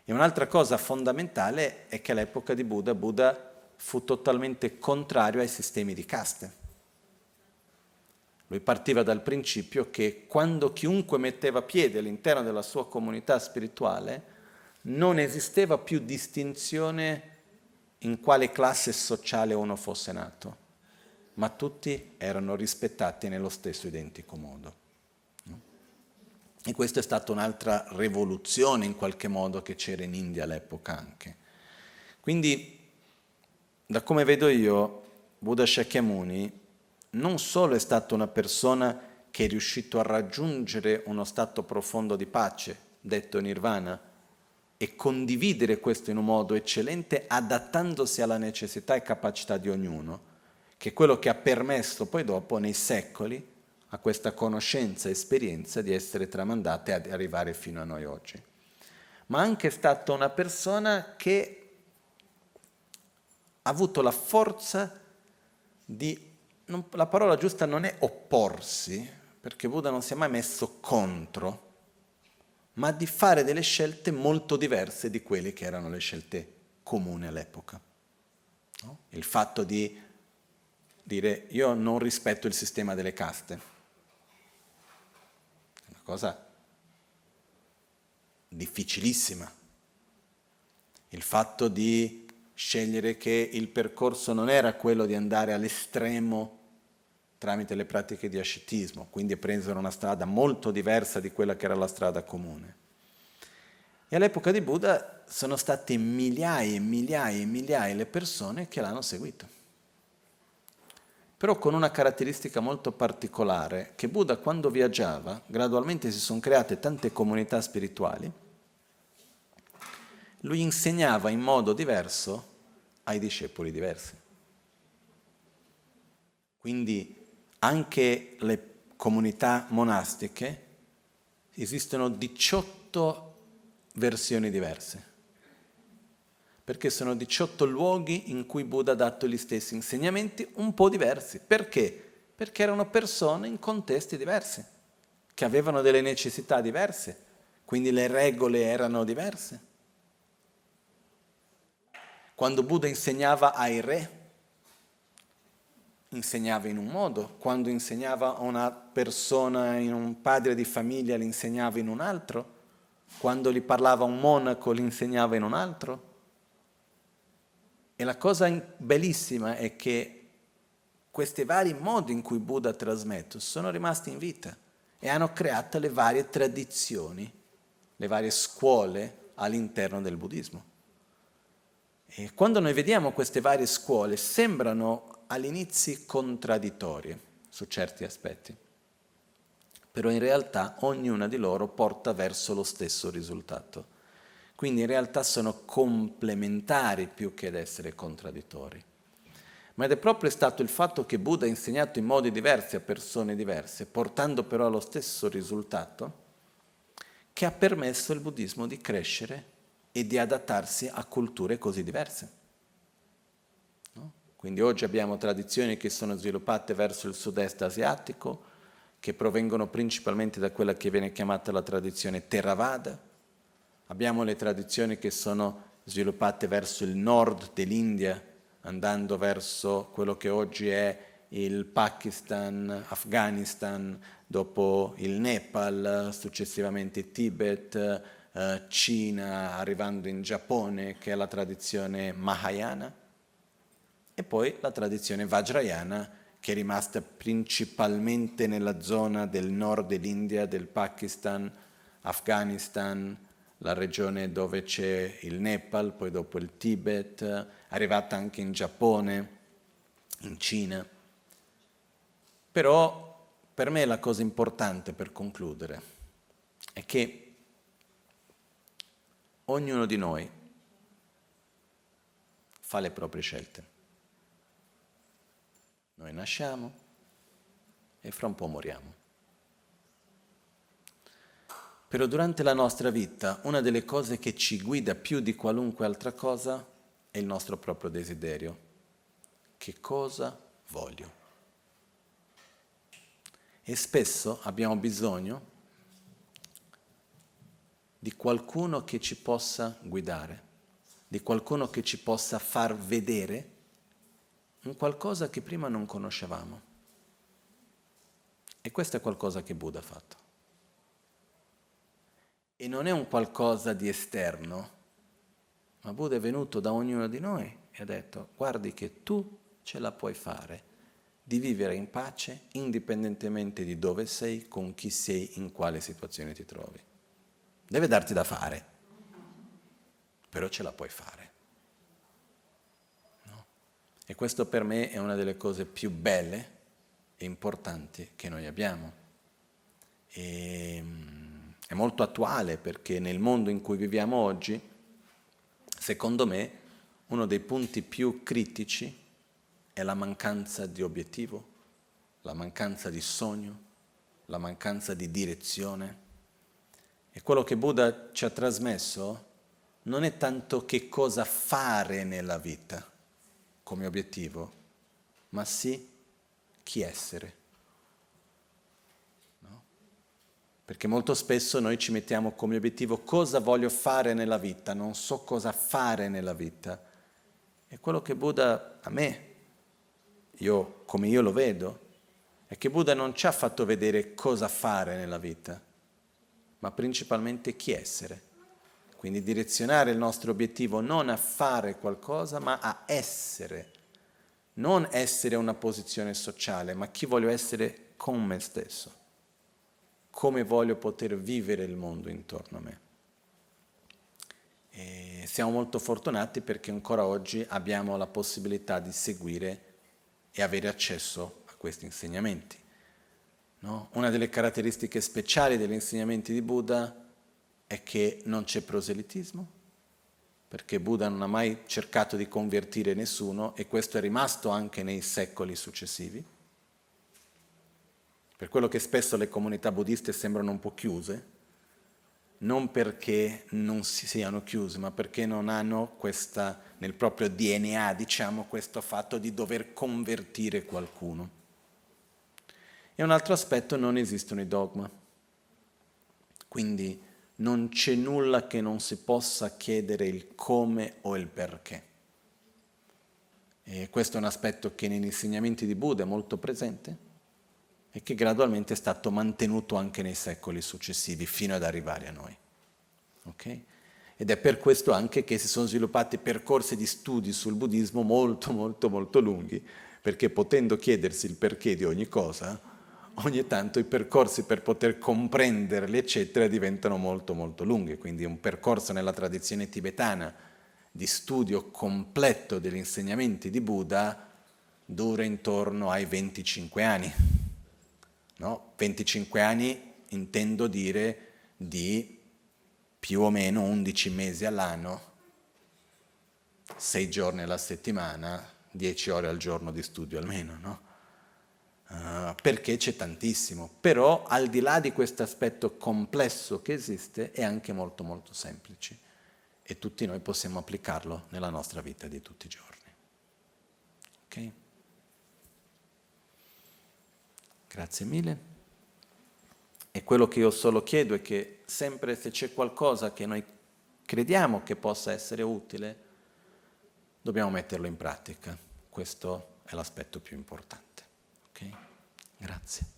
Speaker 1: E un'altra cosa fondamentale è che all'epoca di Buddha fu totalmente contrario ai sistemi di caste. Lui partiva dal principio che quando chiunque metteva piede all'interno della sua comunità spirituale non esisteva più distinzione in quale classe sociale uno fosse nato, ma tutti erano rispettati nello stesso identico modo. E questa è stata un'altra rivoluzione in qualche modo che c'era in India all'epoca anche. Quindi, da come vedo io, Buddha Shakyamuni non solo è stata una persona che è riuscito a raggiungere uno stato profondo di pace, detto nirvana, e condividere questo in un modo eccellente, adattandosi alla necessità e capacità di ognuno, che è quello che ha permesso poi dopo, nei secoli, a questa conoscenza e esperienza di essere tramandate e arrivare fino a noi oggi. Ma anche è stata una persona che ha avuto la forza di, la parola giusta non è opporsi, perché Buddha non si è mai messo contro, ma di fare delle scelte molto diverse di quelle che erano le scelte comuni all'epoca. No? Il fatto di dire io non rispetto il sistema delle caste, è una cosa difficilissima. Il fatto di scegliere che il percorso non era quello di andare all'estremo tramite le pratiche di ascetismo, quindi prendere una strada molto diversa di quella che era la strada comune. E all'epoca di Buddha sono state migliaia e migliaia e migliaia le persone che l'hanno seguito. Però con una caratteristica molto particolare, che Buddha quando viaggiava, gradualmente si sono create tante comunità spirituali, lui insegnava in modo diverso ai discepoli diversi. Quindi anche le comunità monastiche esistono 18 versioni diverse, perché sono 18 luoghi in cui Buddha ha dato gli stessi insegnamenti un po' diversi. Perché? Perché erano persone in contesti diversi, che avevano delle necessità diverse, quindi le regole erano diverse. Quando Buddha insegnava ai re, insegnava in un modo, quando insegnava a una persona, in un padre di famiglia, li insegnava in un altro, quando gli parlava a un monaco li insegnava in un altro. E la cosa bellissima è che questi vari modi in cui Buddha ha trasmesso sono rimasti in vita e hanno creato le varie tradizioni, le varie scuole all'interno del buddismo. E quando noi vediamo queste varie scuole sembrano all'inizio contraddittorie su certi aspetti, però in realtà ognuna di loro porta verso lo stesso risultato. Quindi in realtà sono complementari più che ad essere contraddittori. Ma ed è proprio stato il fatto che Buddha ha insegnato in modi diversi a persone diverse, portando però allo stesso risultato, che ha permesso al buddismo di crescere e di adattarsi a culture così diverse. No? Quindi oggi abbiamo tradizioni che sono sviluppate verso il sud-est asiatico, che provengono principalmente da quella che viene chiamata la tradizione Theravada. Abbiamo le tradizioni che sono sviluppate verso il nord dell'India, andando verso quello che oggi è il Pakistan, Afghanistan, dopo il Nepal, successivamente Tibet, Cina, arrivando in Giappone, che è la tradizione Mahayana, e poi la tradizione Vajrayana, che è rimasta principalmente nella zona del nord dell'India, del Pakistan, Afghanistan, la regione dove c'è il Nepal, poi dopo il Tibet, arrivata anche in Giappone, in Cina. Però per me la cosa importante per concludere è che ognuno di noi fa le proprie scelte. Noi nasciamo e fra un po' moriamo. Però durante la nostra vita una delle cose che ci guida più di qualunque altra cosa è il nostro proprio desiderio. Che cosa voglio? E spesso abbiamo bisogno di qualcuno che ci possa guidare, di qualcuno che ci possa far vedere un qualcosa che prima non conoscevamo. E questo è qualcosa che Buddha ha fatto. E non è un qualcosa di esterno, ma Buddha è venuto da ognuno di noi e ha detto: guardi che tu ce la puoi fare di vivere in pace indipendentemente di dove sei, con chi sei, in quale situazione ti trovi. Deve darti da fare, però ce la puoi fare. No? E questo per me è una delle cose più belle e importanti che noi abbiamo. E è molto attuale perché nel mondo in cui viviamo oggi, secondo me, uno dei punti più critici è la mancanza di obiettivo, la mancanza di sogno, la mancanza di direzione. E quello che Buddha ci ha trasmesso non è tanto che cosa fare nella vita come obiettivo, ma sì chi essere. Perché molto spesso noi ci mettiamo come obiettivo cosa voglio fare nella vita, non so cosa fare nella vita. E quello che Buddha, a me, come io lo vedo, è che Buddha non ci ha fatto vedere cosa fare nella vita, ma principalmente chi essere. Quindi direzionare il nostro obiettivo non a fare qualcosa, ma a essere. Non essere una posizione sociale, ma chi voglio essere con me stesso. Come voglio poter vivere il mondo intorno a me. E siamo molto fortunati perché ancora oggi abbiamo la possibilità di seguire e avere accesso a questi insegnamenti. No? Una delle caratteristiche speciali degli insegnamenti di Buddha è che non c'è proselitismo, perché Buddha non ha mai cercato di convertire nessuno e questo è rimasto anche nei secoli successivi. Per quello che spesso le comunità buddiste sembrano un po' chiuse, non perché non si siano chiuse, ma perché non hanno questa, nel proprio DNA, diciamo, questo fatto di dover convertire qualcuno. E un altro aspetto, non esistono i dogma. Quindi non c'è nulla che non si possa chiedere il come o il perché. E questo è un aspetto che negli insegnamenti di Buddha è molto presente e che gradualmente è stato mantenuto anche nei secoli successivi fino ad arrivare a noi. Okay? Ed è per questo anche che si sono sviluppati percorsi di studi sul buddismo molto, molto, molto lunghi, perché potendo chiedersi il perché di ogni cosa, ogni tanto i percorsi per poter comprenderli, eccetera, diventano molto, molto lunghi. Quindi un percorso nella tradizione tibetana di studio completo degli insegnamenti di Buddha dura intorno ai 25 anni. No? 25 anni intendo dire di più o meno 11 mesi all'anno, 6 giorni alla settimana, 10 ore al giorno di studio almeno, no? Perché c'è tantissimo. Però al di là di questo aspetto complesso che esiste, è anche molto molto semplice e tutti noi possiamo applicarlo nella nostra vita di tutti i giorni. Ok? Grazie mille. E quello che io solo chiedo è che sempre se c'è qualcosa che noi crediamo che possa essere utile, dobbiamo metterlo in pratica. Questo è l'aspetto più importante. Ok? Grazie.